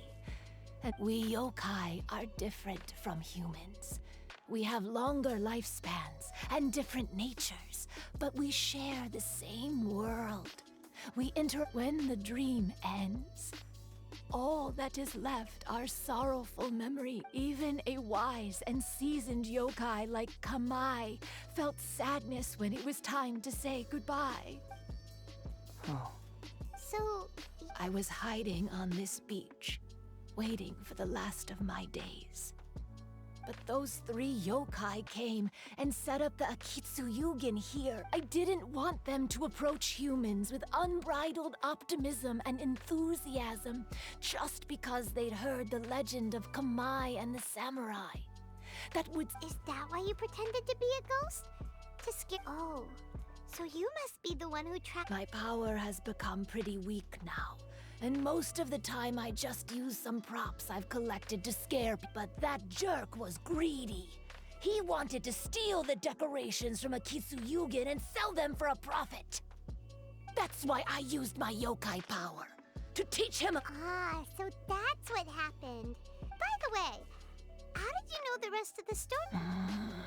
And we yokai are different from humans. We have longer lifespans and different natures, but we share the same world. We enter when the dream ends. All that is left are sorrowful memory. Even a wise and seasoned yokai like Kamai felt sadness when it was time to say goodbye. Oh. So... I was hiding on this beach, waiting for the last of my days. But those 3 yokai came and set up the Akitsuyugen here. I didn't want them to approach humans with unbridled optimism and enthusiasm just because they'd heard the legend of Kamai and the samurai. That would... Is that why you pretended to be a ghost? To scare... Oh, So you must be the one who tracked. My power has become pretty weak now. And most of the time I just use some props I've collected to scare people. But that jerk was greedy. He wanted to steal the decorations from a Kitsuyugin and sell them for a profit. That's why I used my yokai power. To teach him. Ah, so that's what happened. By the way, how did you know the rest of the story?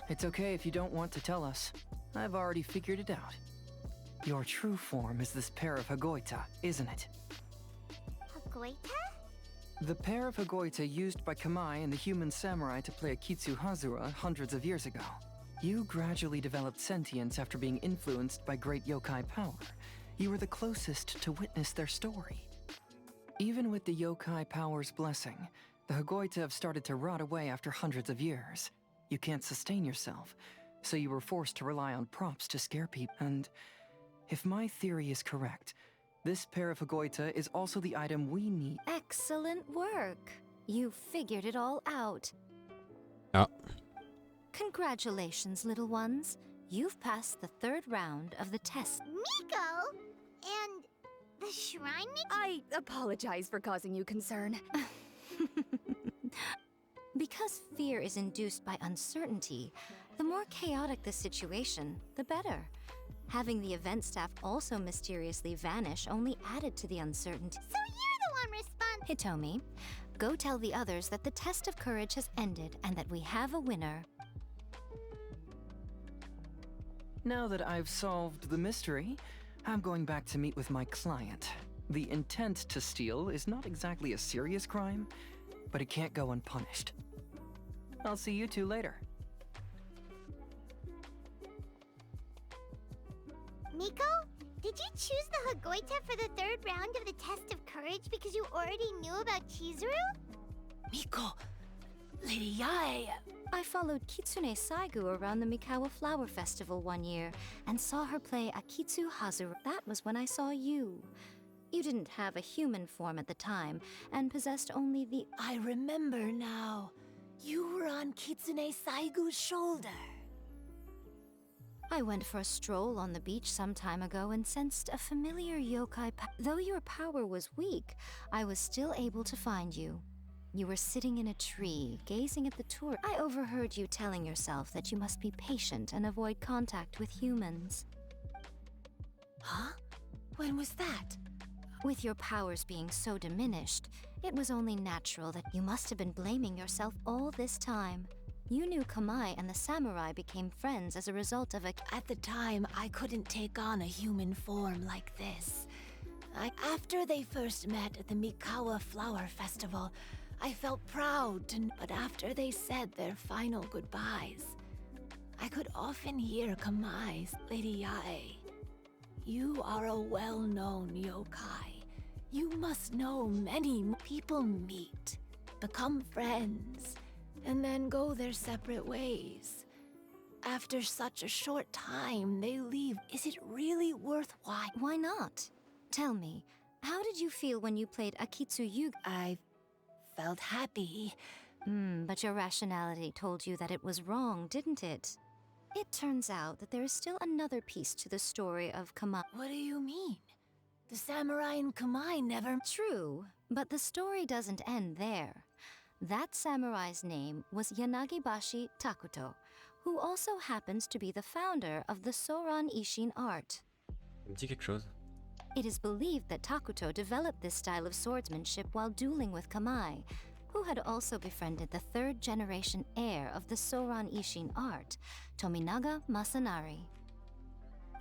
It's okay if you don't want to tell us. I've already figured it out. Your true form is this pair of Hagoita, isn't it? Hagoita? The pair of Hagoita used by Kamai and the human samurai to play Akitsu Hazura hundreds of years ago. You gradually developed sentience after being influenced by great yokai power. You were the closest to witness their story. Even with the yokai power's blessing, the Hagoita have started to rot away after hundreds of years. You can't sustain yourself, so you were forced to rely on props to scare people. And if my theory is correct, this pair of Hagoita is also the item we need. Excellent work. You figured it all out. Oh. Congratulations, little ones. You've passed the 3rd round of the test. Miko? And the shrine Miko? I apologize for causing you concern. Because fear is induced by uncertainty, the more chaotic the situation, the better. Having the event staff also mysteriously vanish only added to the uncertainty. So you're the one responsible. Hitomi, go tell the others that the test of courage has ended and that we have a winner. Now that I've solved the mystery, I'm going back to meet with my client. The intent to steal is not exactly a serious crime, but it can't go unpunished. I'll see you two later. Miko, did you choose the Hagoita for the 3rd round of the test of courage because you already knew about Chizuru? Miko, Lady Yae. I followed Kitsune Saigu around the Mikawa Flower Festival one year and saw her play Akitsu Hazuru. That was when I saw you. You didn't have a human form at the time and possessed only the... I remember now. You were on Kitsune Saigu's shoulder. I went for a stroll on the beach some time ago and sensed a familiar yokai Though your power was weak, I was still able to find you. You were sitting in a tree, gazing at the tour. I overheard you telling yourself that you must be patient and avoid contact with humans. Huh? When was that? With your powers being so diminished, it was only natural that you must have been blaming yourself all this time. You knew Kamai and the samurai became friends as a result of a... At the time, I couldn't take on a human form like this. After they first met at the Mikawa Flower Festival, I felt proud to... But after they said their final goodbyes, I could often hear Kamai's Lady Yae. You are a well-known yokai. You must know many people meet, become friends, and then go their separate ways. After such a short time, they leave. Is it really worthwhile? Why not? Tell me, how did you feel when you played Akitsu Yugi? I felt happy. But your rationality told you that it was wrong, didn't it? It turns out that there is still another piece to the story of Kamai. What do you mean? The samurai and Kamai never... True, but the story doesn't end there. That samurai's name was Yanagibashi Takuto, who also happens to be the founder of the Soran Ishin art. Ça me dit quelque chose. It is believed that Takuto developed this style of swordsmanship while dueling with Kamai, who had also befriended the 3rd generation heir of the Soran Ishin art, Tominaga Masanari.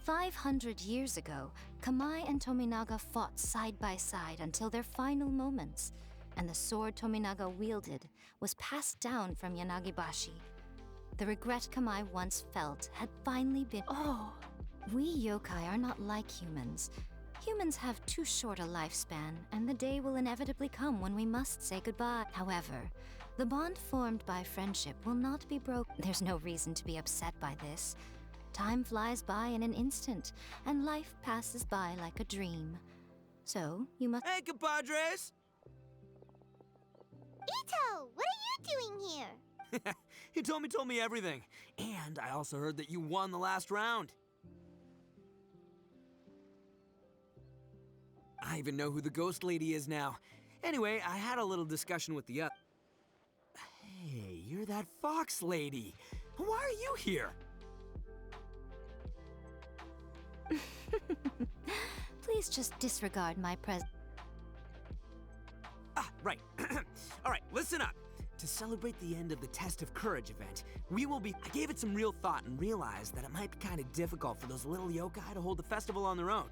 500 years ago, Kamai and Tominaga fought side by side until their final moments, and the sword Tominaga wielded was passed down from Yanagibashi. The regret Kamai once felt had finally been... Oh! We yokai are not like humans. Humans have too short a lifespan, and the day will inevitably come when we must say goodbye. However, the bond formed by friendship will not be broken. There's no reason to be upset by this. Time flies by in an instant, and life passes by like a dream. So, you must... Hey, compadres! Ito, what are you doing here? Hitomi told me everything. And I also heard that you won the last round. I even know who the ghost lady is now. Anyway, I had a little discussion with the Hey, you're that fox lady. Why are you here? Please just disregard my presence. Ah, right. All right, listen up. To celebrate the end of the Test of Courage event, I gave it some real thought and realized that it might be kind of difficult for those little yokai to hold the festival on their own.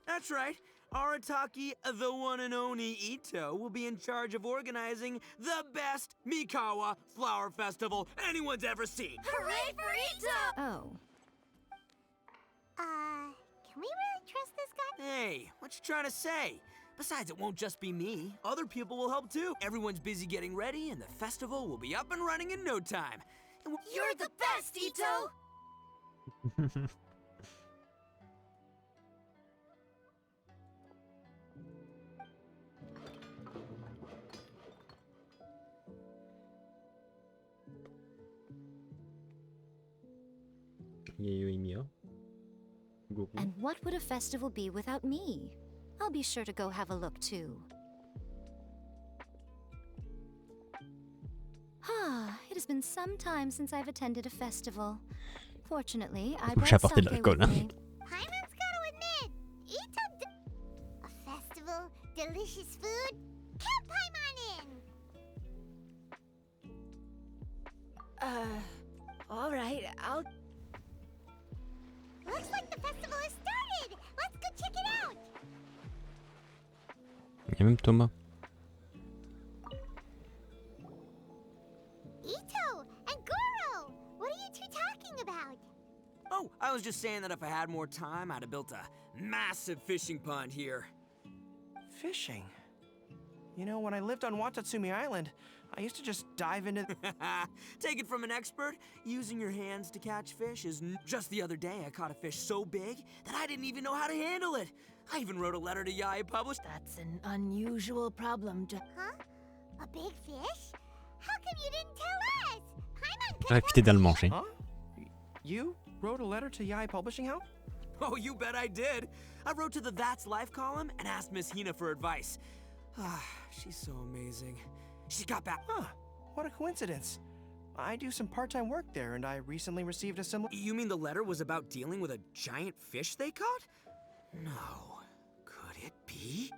That's right. Arataki, the one and only Ito, will be in charge of organizing the best Mikawa flower festival anyone's ever seen. Hooray for Ito! Oh. Can we really trust this guy? Hey, what you trying to say? Besides, it won't just be me. Other people will help too. Everyone's busy getting ready, and the festival will be up and running in no time. You're the best, Ito! And what would a festival be without me? I'll be sure to go have a look too. It has been some time since I've attended a festival. Fortunately, I brought sake with me. Paimon's gotta admit, Ito a festival, delicious food. Count Paimon in! All right, I'll... Looks like the festival has started! Let's go check it out! Il y a même Thomas. Ito and Goro! What are you two talking about? Oh, I was just saying that if I had more time, I'd have built a massive fishing pond here. Fishing? You know, when I lived on Watatsumi Island, I used to just dive into... Take it from an expert, using your hands to catch fish is... Just the other day, I caught a fish so big that I didn't even know how to handle it. I even wrote a letter to Yai published... That's an unusual problem to... Huh? A big fish? How come you didn't tell us? Paimon could Répétez dans le manger. Huh? You wrote a letter to Yai Publishing House? Oh, you bet I did. I wrote to the That's Life column and asked Miss Hina for advice. She's so amazing. She got back. Huh. What a coincidence. I do some part-time work there, and I recently received a similar... You mean the letter was about dealing with a giant fish they caught? No. Could it be?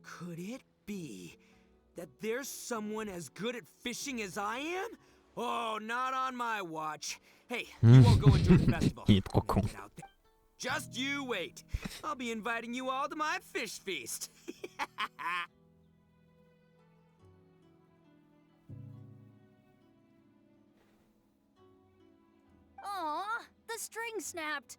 Could it be that there's someone as good at fishing as I am? Oh, not on my watch. Hey, you won't go enjoy the festival. Il est trop con. Get out there. Just you wait. I'll be inviting you all to my fish feast. Aw, the string snapped.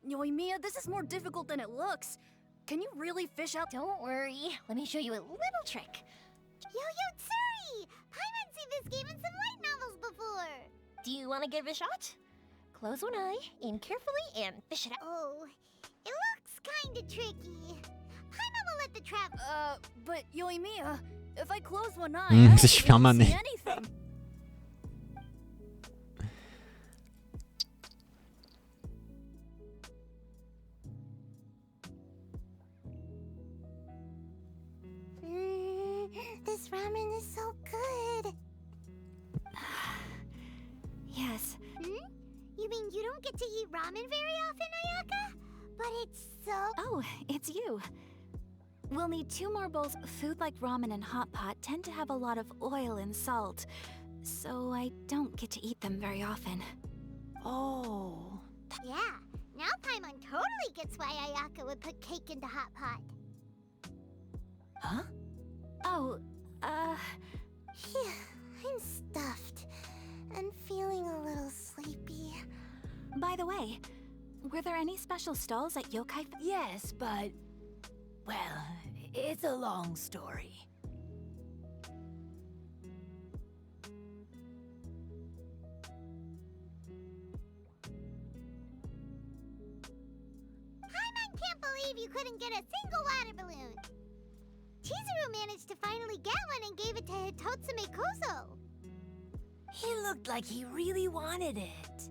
Yoimiya, this is more difficult than it looks. Can you really fish out? Don't worry. Let me show you a little trick. Yo-Yo Tsuri! Paimon's seen this game in some light novels before! Do you want to give it a shot? Close one eye, aim carefully, and fish it out. Oh, it looks kinda tricky. Paimon will let the trap... But Yoimiya, if I close one eye, I won't c'est super be able to see mané. anything. This ramen is so good. Yes. You mean you don't get to eat ramen very often, Ayaka? But it's so... Oh, it's you. We'll need 2 more bowls. Food like ramen and hot pot tend to have a lot of oil and salt, so I don't get to eat them very often. Oh. Yeah, now Paimon totally gets why Ayaka would put cake into hot pot. Huh? Oh, I'm stuffed and feeling a little sleepy. By the way, were there any special stalls at Yokai? Yes, but... Well, it's a long story. Paimon can't believe you couldn't get a single water balloon. Chizuru managed to finally get one and gave it to Hitotsume Kozo. He looked like he really wanted it.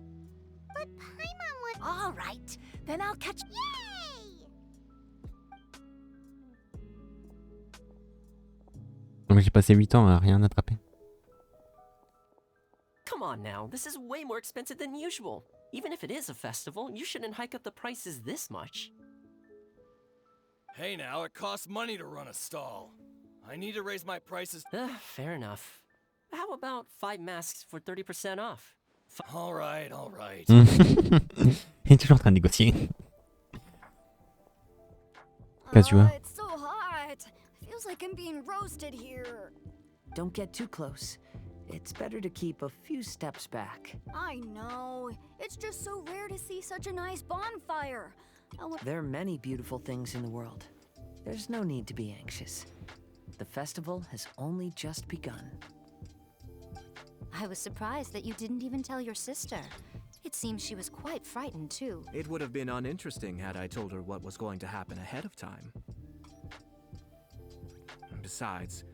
But Paimon would... All right, Then I'll catch. Yay! Donc j'ai passé 8 ans à rien attraper. Come on now, this is way more expensive than usual. Even if it is a festival, you shouldn't hike up the prices this much. Hey now, it costs money to run a stall. I need to raise my prices. Fair enough. How about 5 masks for 30% off? Alright, alright. Il est toujours en train de négocier. Kazua. It's so hot. Feels like I'm being roasted here. Don't get too close. It's better to keep a few steps back. I know. It's just so rare to see such a nice bonfire. There are many beautiful things in the world. There's no need to be anxious. The festival has only just begun. I was surprised that you didn't even tell your sister. It seems she was quite frightened too. It would have been uninteresting had I told her what was going to happen ahead of time. And besides,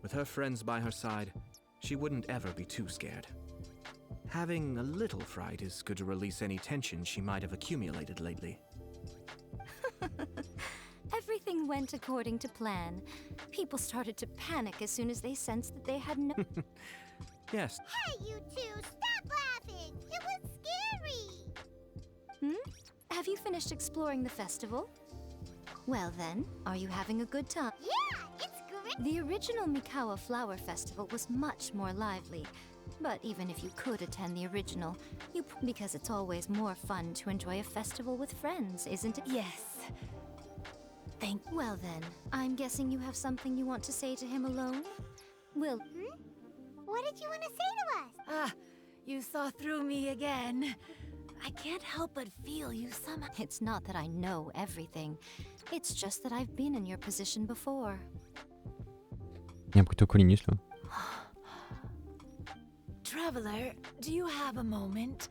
with her friends by her side, she wouldn't ever be too scared. Having a little fright is good to release any tension she might have accumulated lately. Everything went according to plan. People started to panic as soon as they sensed that they had no... Yes. Hey, you two, stop laughing! It was scary! Have you finished exploring the festival? Well then, are you having a good time? Yeah, it's great! The original Mikawa Flower Festival was much more lively. But even if you could attend the original, because it's always more fun to enjoy a festival with friends, isn't it? Yes. Well then, I'm guessing you have something you want to say to him alone? Will... What did you want to say to us? Ah, you saw through me again. I can't help but feel you somehow. It's not that I know everything. It's just that I've been in your position before. Il y a un couteau Colinus là. Traveler, do you have a moment?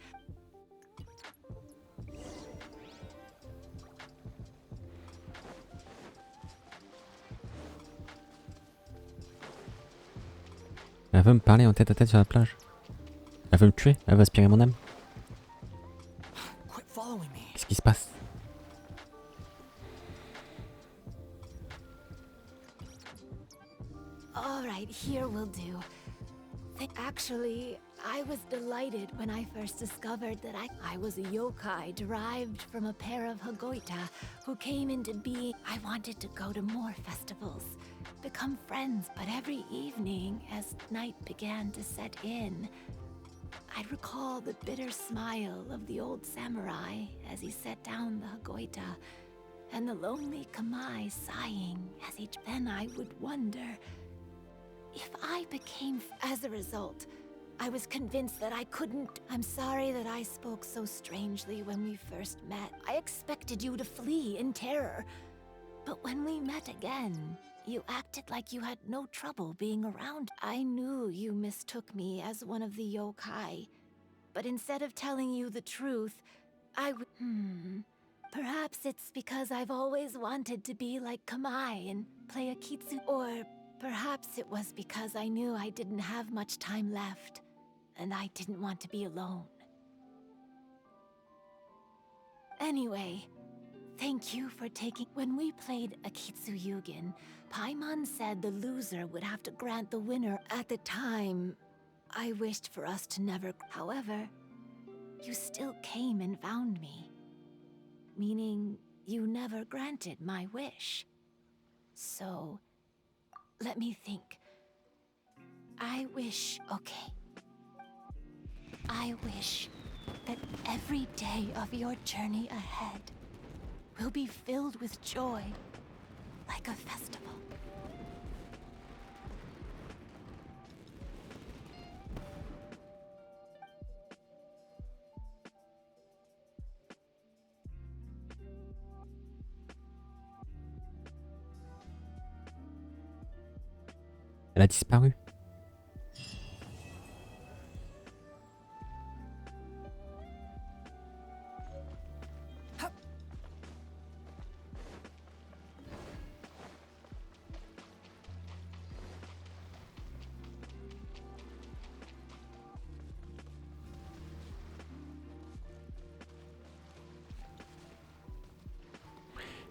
Elle veut me parler en tête à tête sur la plage. Elle veut me tuer. Elle veut aspirer mon âme. Qu'est-ce qui se passe? All right, here will do. Actually, I was delighted when I first discovered that I was a yokai derived from a pair of Hagoita who came into being. I wanted to go to more festivals, become friends, but every evening, as night began to set in, I'd recall the bitter smile of the old samurai as he set down the Hagoita, and the lonely Kamai sighing as each. Then I would wonder if I became. As a result, I was convinced that I couldn't. I'm sorry that I spoke so strangely when we first met. I expected you to flee in terror. But when we met again, you acted like you had no trouble being around. I knew you mistook me as one of the yokai. But instead of telling you the truth, I would. Perhaps it's because I've always wanted to be like Kamai and play a kitsu. Or perhaps it was because I knew I didn't have much time left, and I didn't want to be alone. Anyway, thank you for taking. When we played Akitsu Yugen, Paimon said the loser would have to grant the winner. At the time, I wished for us to never. However, you still came and found me, meaning you never granted my wish. So, let me think. I wish. Okay. I wish that every day of your journey ahead will be filled with joy, like a festival. Elle a disparu.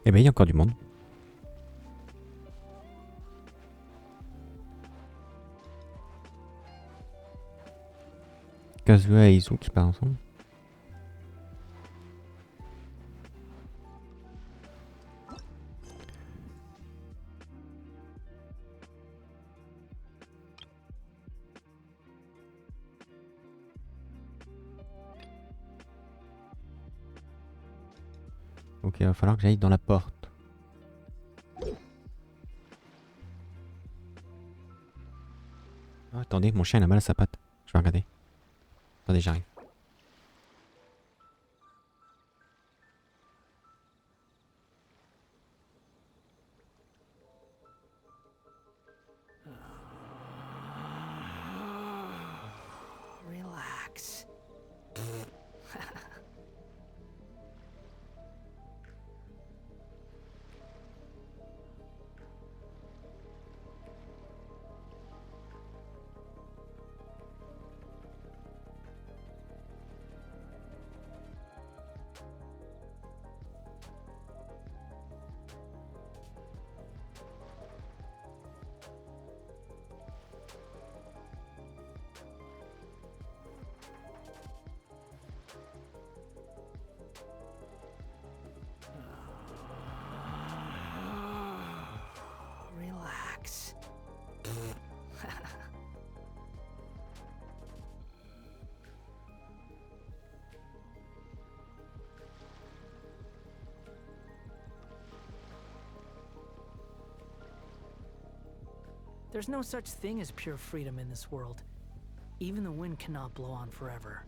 Eh ben, il y a encore du monde. Kazuha et Izu qui parlent ensemble. Ok, il va falloir que j'aille dans la porte. Oh, attendez, mon chien il a mal à sa patte. Je vais regarder. Attendez, j'arrive. Relax. Relax. There's no such thing as pure freedom in this world. Even the wind cannot blow on forever.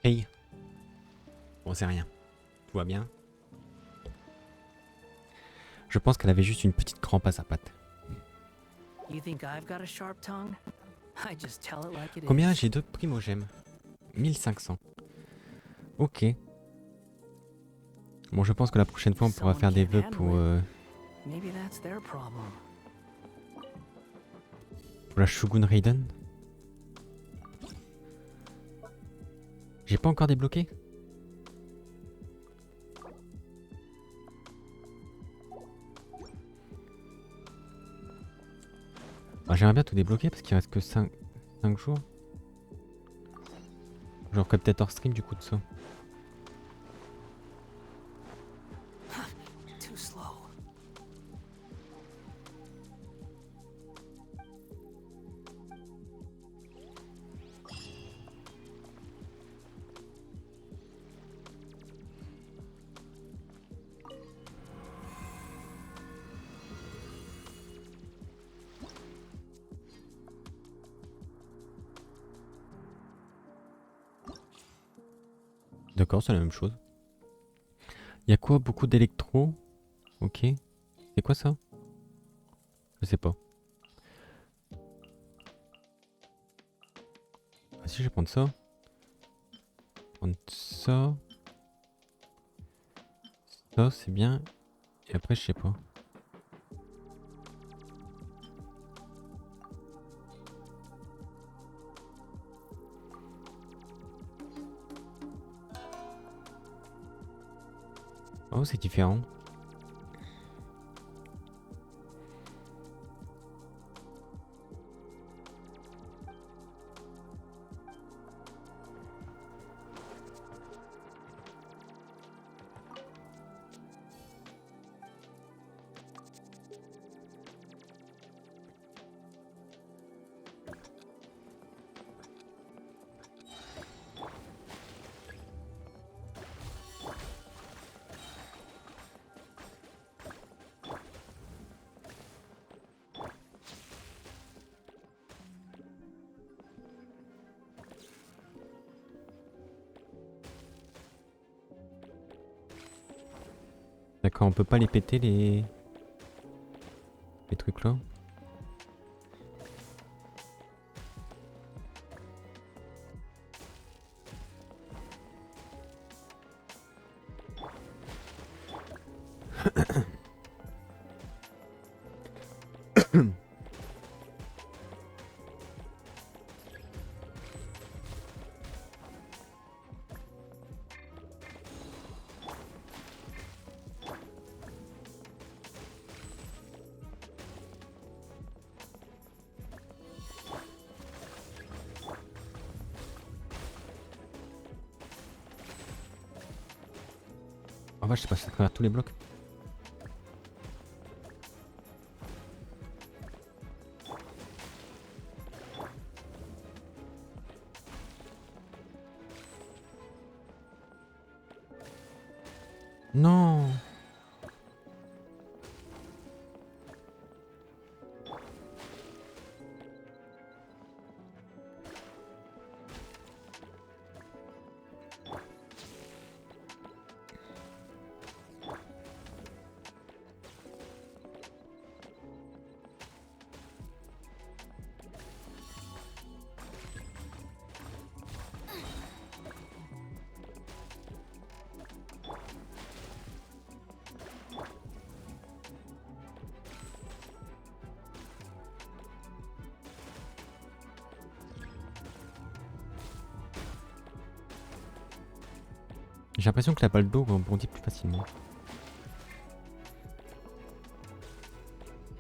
Hey. Bon, c'est rien. Tout va bien. Je pense qu'elle avait juste une petite crampe à sa patte. You think I've got a sharp tongue? I just tell it like it Combien is. j'ai de primo-gemme? 1500. Ok. Bon, je pense que la prochaine fois, on pourra faire des vœux pour Maybe that's their problem. la Shogun Raiden. J'ai pas encore débloqué? Bah, j'aimerais bien tout débloquer parce qu'il reste que 5 jours. Je referai peut-être hors stream du coup de ça. Too slow. D'accord, c'est la même chose. Il y a quoi? Beaucoup d'électro? Ok. C'est quoi ça? Je sais pas. Ah si, je vais prendre ça. Prendre ça. Ça, c'est bien. Et après, je sais pas. Oh, c'est différent. D'accord, on peut pas les péter les trucs là. Oh vache, je passe à travers tous les blocs. Non. J'ai l'impression que la balle d'eau rebondit plus facilement.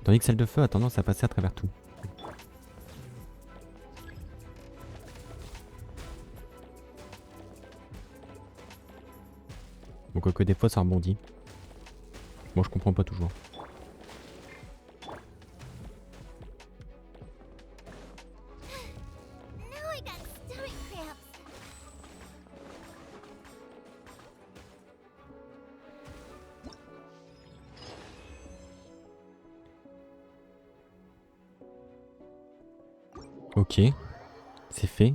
Tandis que celle de feu a tendance à passer à travers tout. Bon, quoique des fois ça rebondit. Bon, je comprends pas toujours. Ok, c'est fait.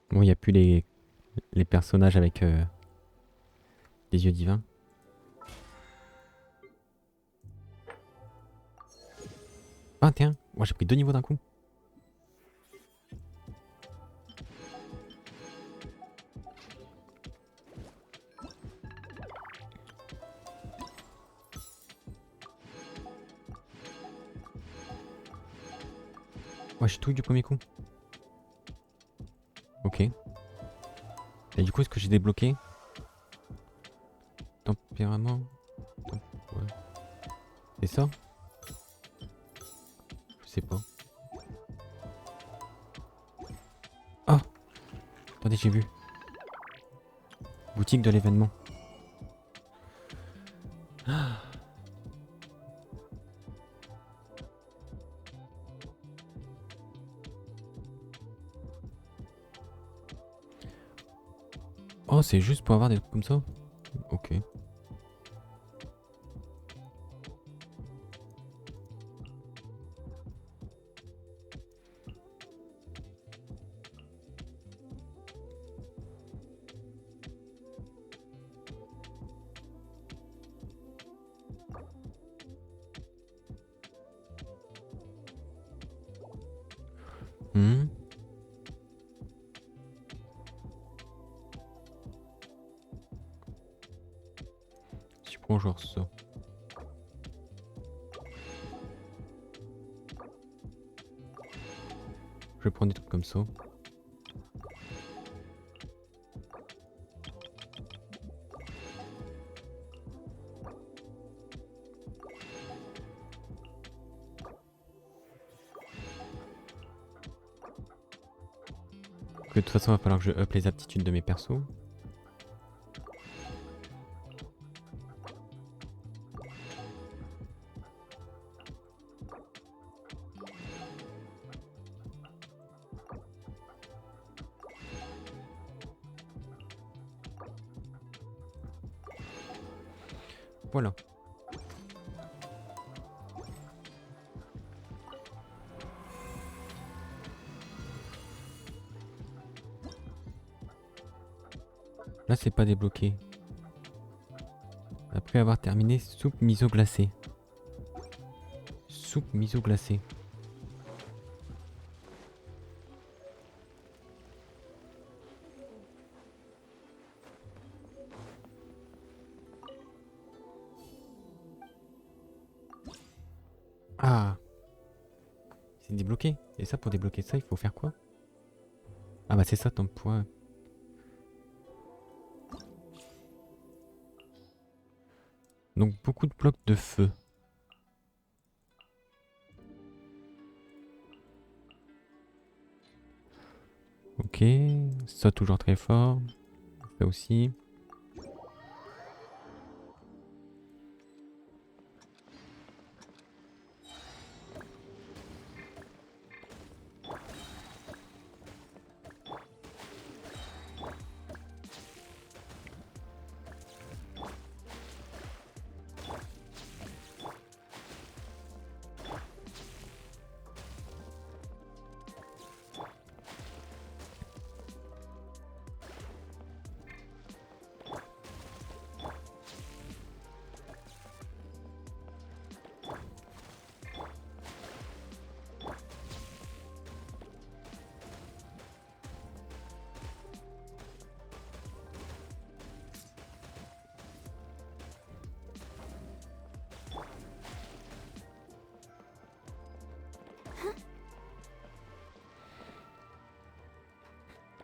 Bon, il n'y a plus les personnages avec des yeux divins. Ah tiens, moi j'ai pris 2 niveaux d'un coup. Ouais, je touille du premier coup. Ok. Et du coup, est-ce que j'ai débloqué tempérament? Ouais. C'est ça? Je sais pas. Oh! Attendez, j'ai vu. Boutique de l'événement. Ah. Oh, c'est juste pour avoir des trucs comme ça? Ok. Hmm. Je prends genre ça. Je vais prendre des trucs comme ça. De toute façon, il va falloir que je up les aptitudes de mes persos. Voilà. Là, c'est pas débloqué. Après avoir terminé, soupe miso glacée. Soupe miso glacée. Ah, c'est débloqué. Et ça, pour débloquer ça, il faut faire quoi? Ah bah c'est ça ton point. Donc beaucoup de blocs de feu. Ok, ça toujours très fort. Ça aussi.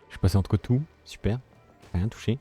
Je suis passé entre tout, super, rien touché.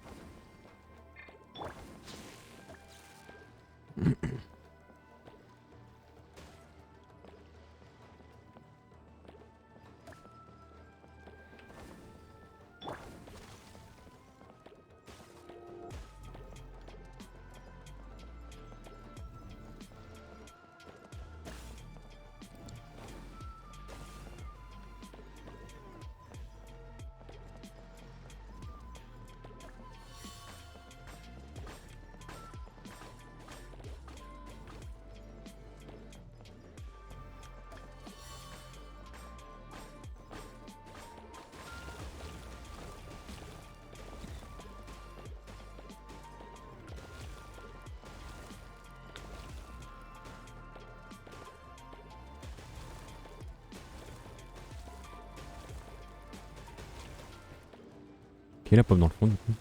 Ok, la pomme dans le fond du coup.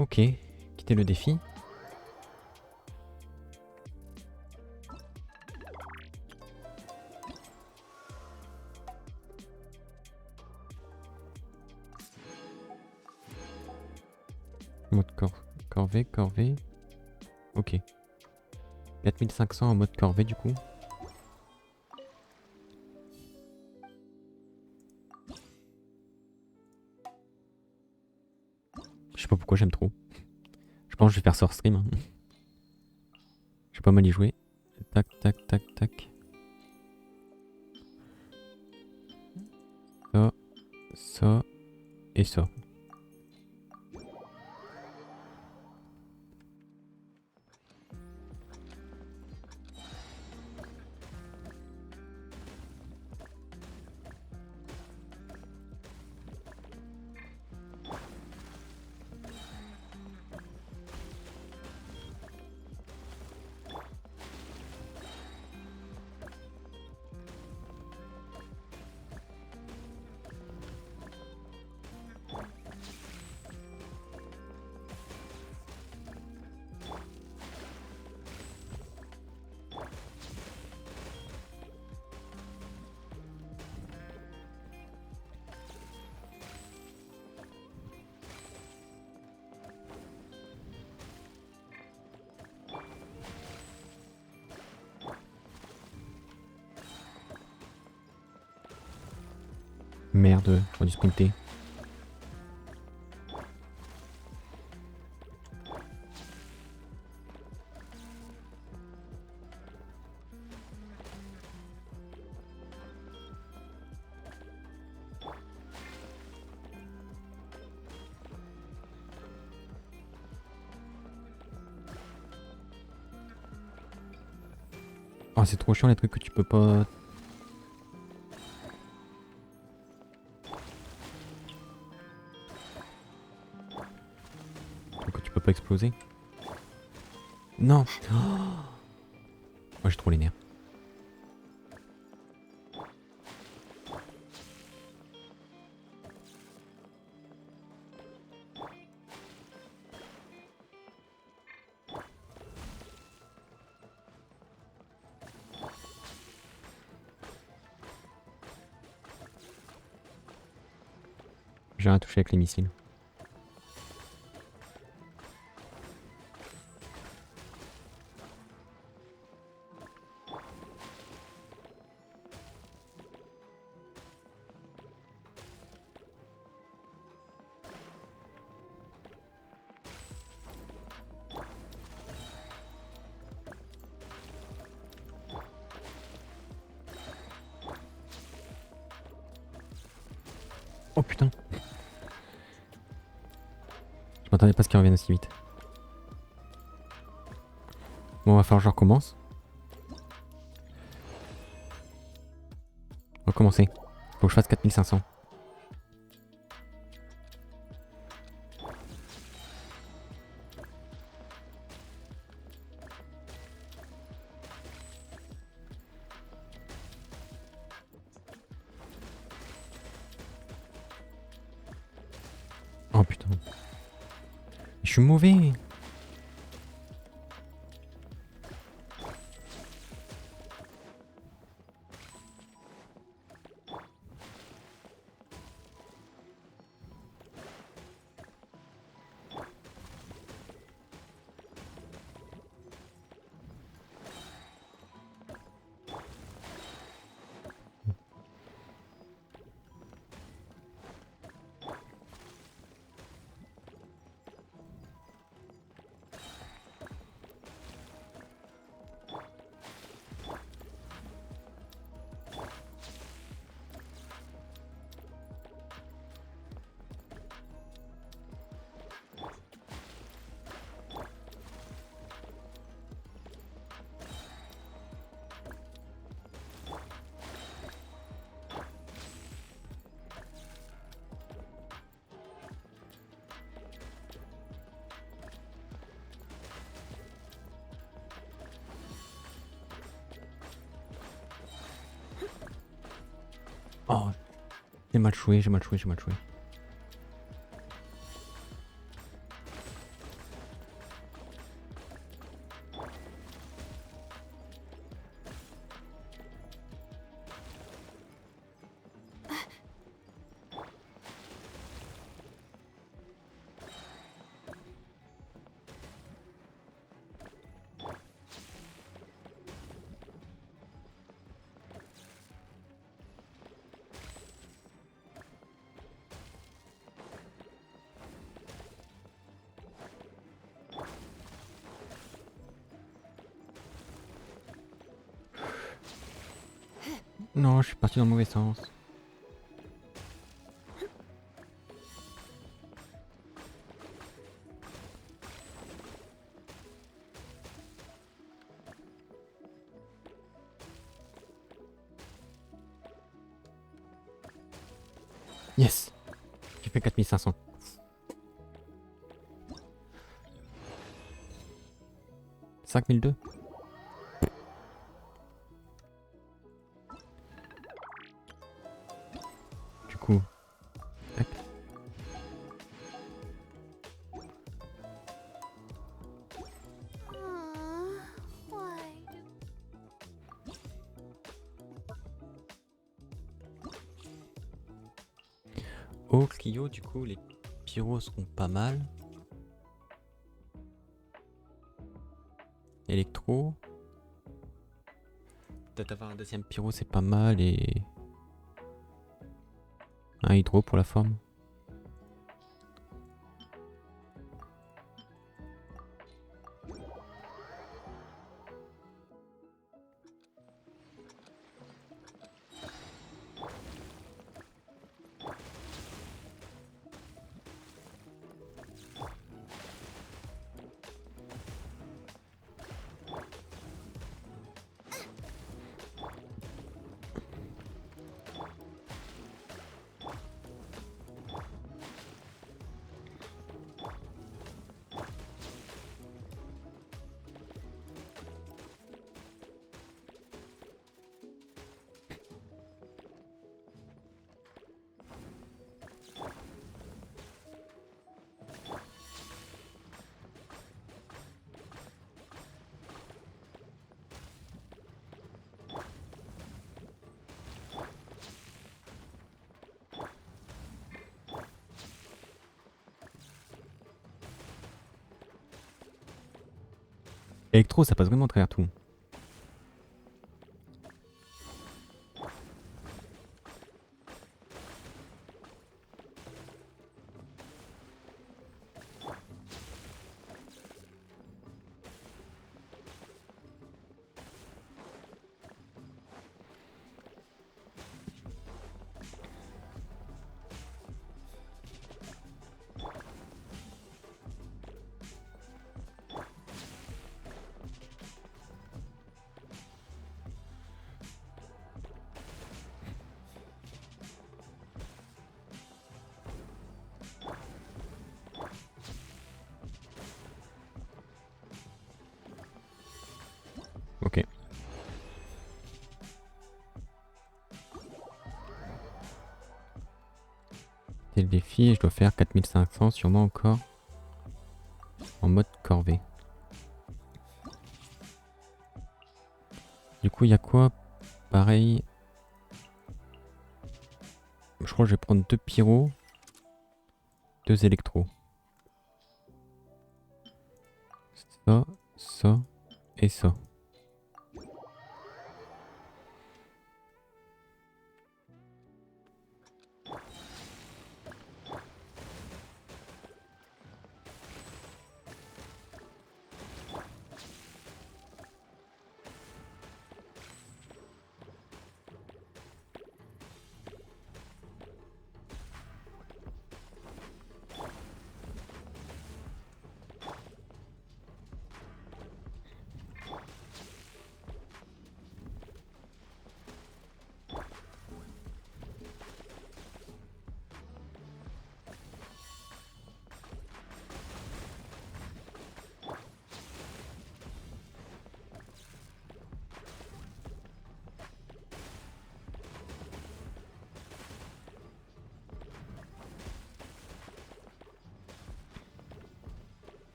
Ok, quitter le défi. Mode corvée, corvée. Ok. 4500 en mode corvée du coup. Je sais pas pourquoi j'aime trop. Je pense que je vais faire ça hors stream. Hein. Je vais pas mal y jouer. Tac, tac, tac, tac. Ça, ça et ça. Merde, j'aurais dû sprinter. Oh, c'est trop chiant les trucs que tu peux pas... Que tu peux pas exploser. Non. Oh, moi j'ai trop les nerfs. J'ai rien touché avec les missiles. Oh putain. Je m'attendais pas à ce qu'il revienne aussi vite. Bon, va falloir que je recommence. Recommencer. Faut que je fasse 4500. Oh putain. Je suis mauvais. Oh, j'ai mal joué, j'ai mal joué, j'ai mal joué. Non, je suis parti dans le mauvais sens. Yes! J'ai fait 4500. « 5002 ». Du coup, tac. Au Clio, du coup, les pyros seront pas mal. Électro. Peut-être avoir un deuxième pyro, c'est pas mal et... Un hydro pour la forme. Électro, ça passe vraiment à travers tout. Ok. C'est le défi et je dois faire 4500 sûrement encore en mode corvée. Du coup il y a quoi? Pareil. Je crois que je vais prendre 2 pyros, 2 électros. Ça, ça et ça.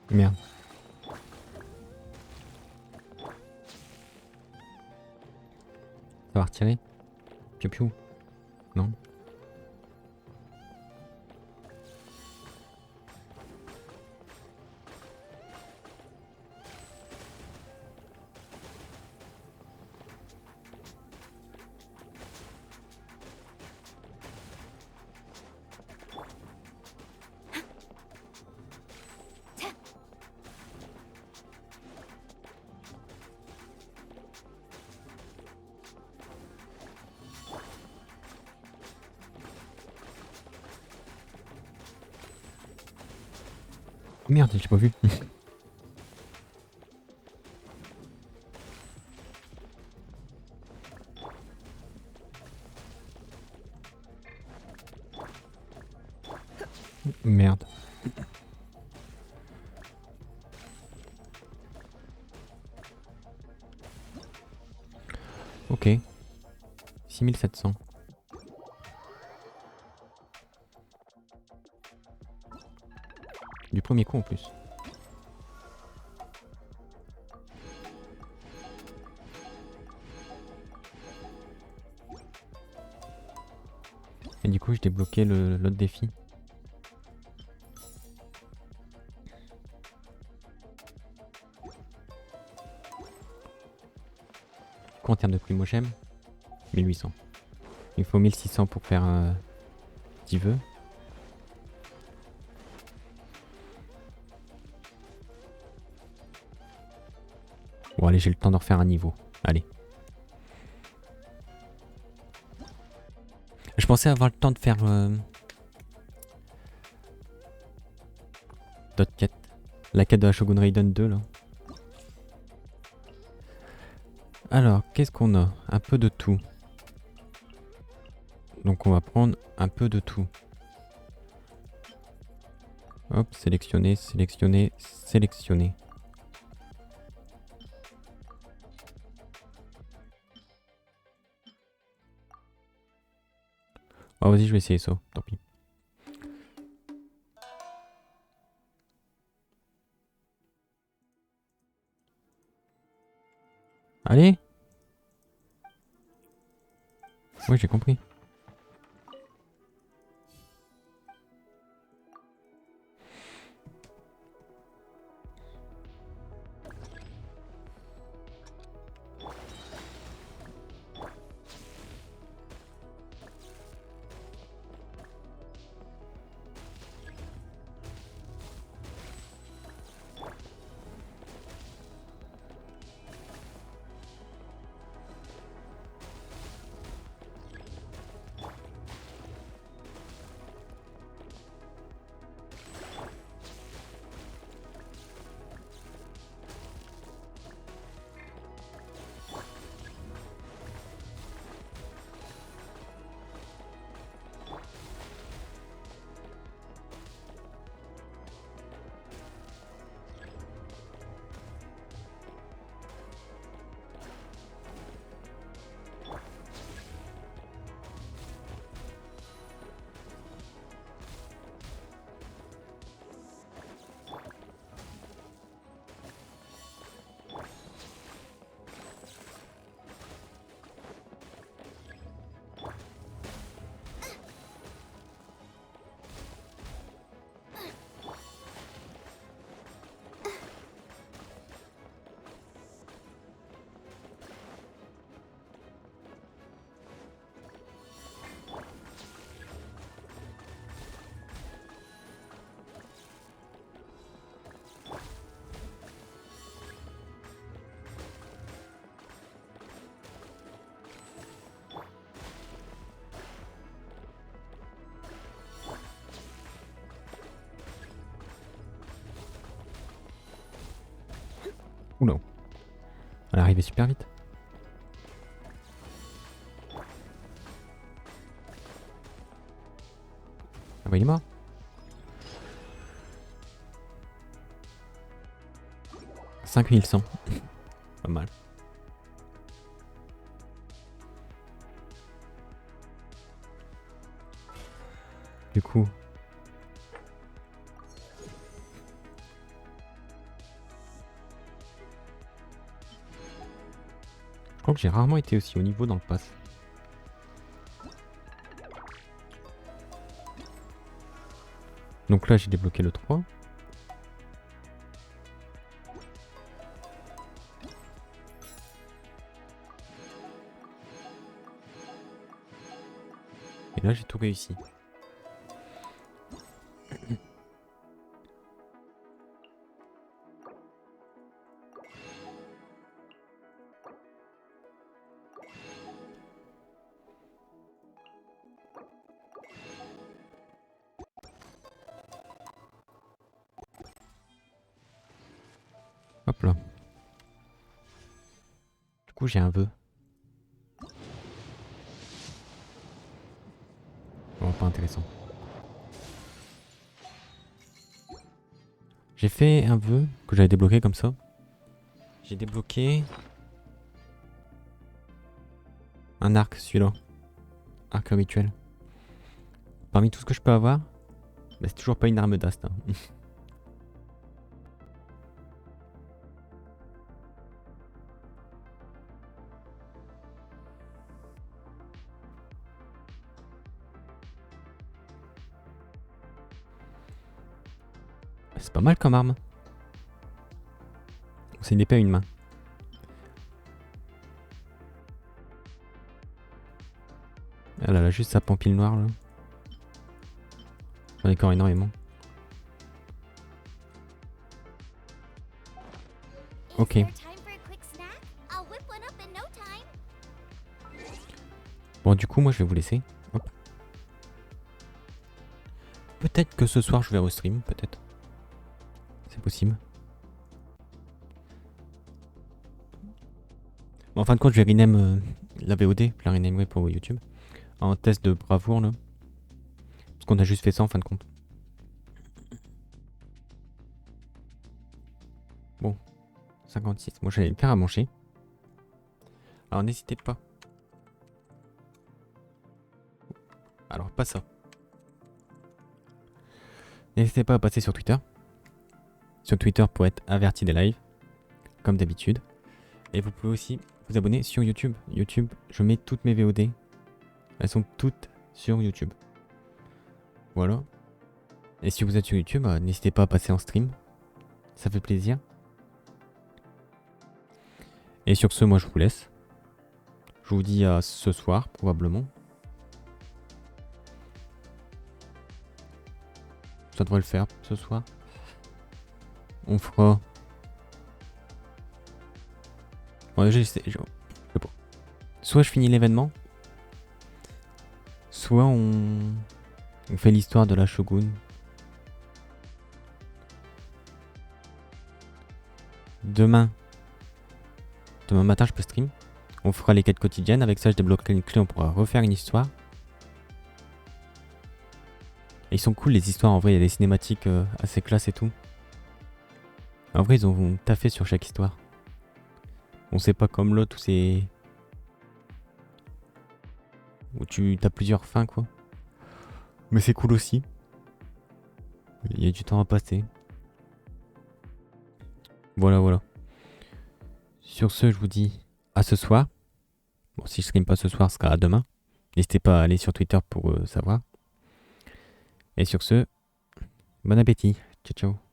Merde. Ça va retirer? Piou piou. Non? Merde, j'ai pas vu. Merde. Ok. 6700. Du premier coup en plus. Et du coup, j'ai débloqué l'autre défi. En termes de primo-gemme, 1800. Il faut 1600 pour faire 10 vœux. Bon allez, j'ai le temps de refaire un niveau. Allez. Je pensais avoir le temps de faire d'autres quêtes. La quête de la Shogun Raiden 2 là. Alors, qu'est-ce qu'on a? Un peu de tout. Donc on va prendre un peu de tout. Hop, sélectionner, sélectionner, sélectionner. Oh vas-y, je vais essayer ça, tant pis. Allez. Oui, j'ai compris. Oula. Elle est arrivée super vite. Ah bah il est mort. « 5100. » Pas mal. Du coup... Je crois que j'ai rarement été aussi haut niveau dans le pass. Donc là j'ai débloqué le 3. Et là j'ai tout réussi. Hop là. Du coup j'ai un vœu. Bon, pas intéressant. J'ai fait un vœu que j'avais débloqué comme ça. J'ai débloqué... Un arc, celui-là. Arc rituel. Parmi tout ce que je peux avoir, bah, c'est toujours pas une arme d'ast. Hein. C'est pas mal comme arme. C'est une épée à une main. Elle a juste sa pampille noire là. J'en ai encore énormément. Ok. Bon du coup moi je vais vous laisser. Hop. Peut-être que ce soir je vais restream, peut-être. C'est possible. Bon, en fin de compte je vais rename la VOD, la renamerai pour YouTube. En test de bravoure là. Parce qu'on a juste fait ça en fin de compte. Bon. 56. Moi j'allais le faire à manger. Alors n'hésitez pas. Alors pas ça. N'hésitez pas à passer sur Twitter. Sur Twitter pour être averti des lives. Comme d'habitude. Et vous pouvez aussi vous abonner sur YouTube. YouTube, je mets toutes mes VOD. Elles sont toutes sur YouTube. Voilà. Et si vous êtes sur YouTube, n'hésitez pas à passer en stream. Ça fait plaisir. Et sur ce, moi je vous laisse. Je vous dis à ce soir, probablement. Ça devrait le faire ce soir. On fera... Bon, je sais pas. Soit je finis l'événement. Soit on fait l'histoire de la Shogun. Demain matin je peux stream. On fera les quêtes quotidiennes. Avec ça je débloquerai une clé. On pourra refaire une histoire. Et ils sont cool les histoires. En vrai il y a des cinématiques assez classe et tout. En vrai ils ont taffé sur chaque histoire. On sait pas comme l'autre où c'est... Où tu as plusieurs fins quoi. Mais c'est cool aussi. Il y a du temps à passer. Voilà. Sur ce, je vous dis à ce soir. Bon, si je stream pas ce soir, ce sera à demain. N'hésitez pas à aller sur Twitter pour savoir. Et sur ce, bon appétit. Ciao, ciao.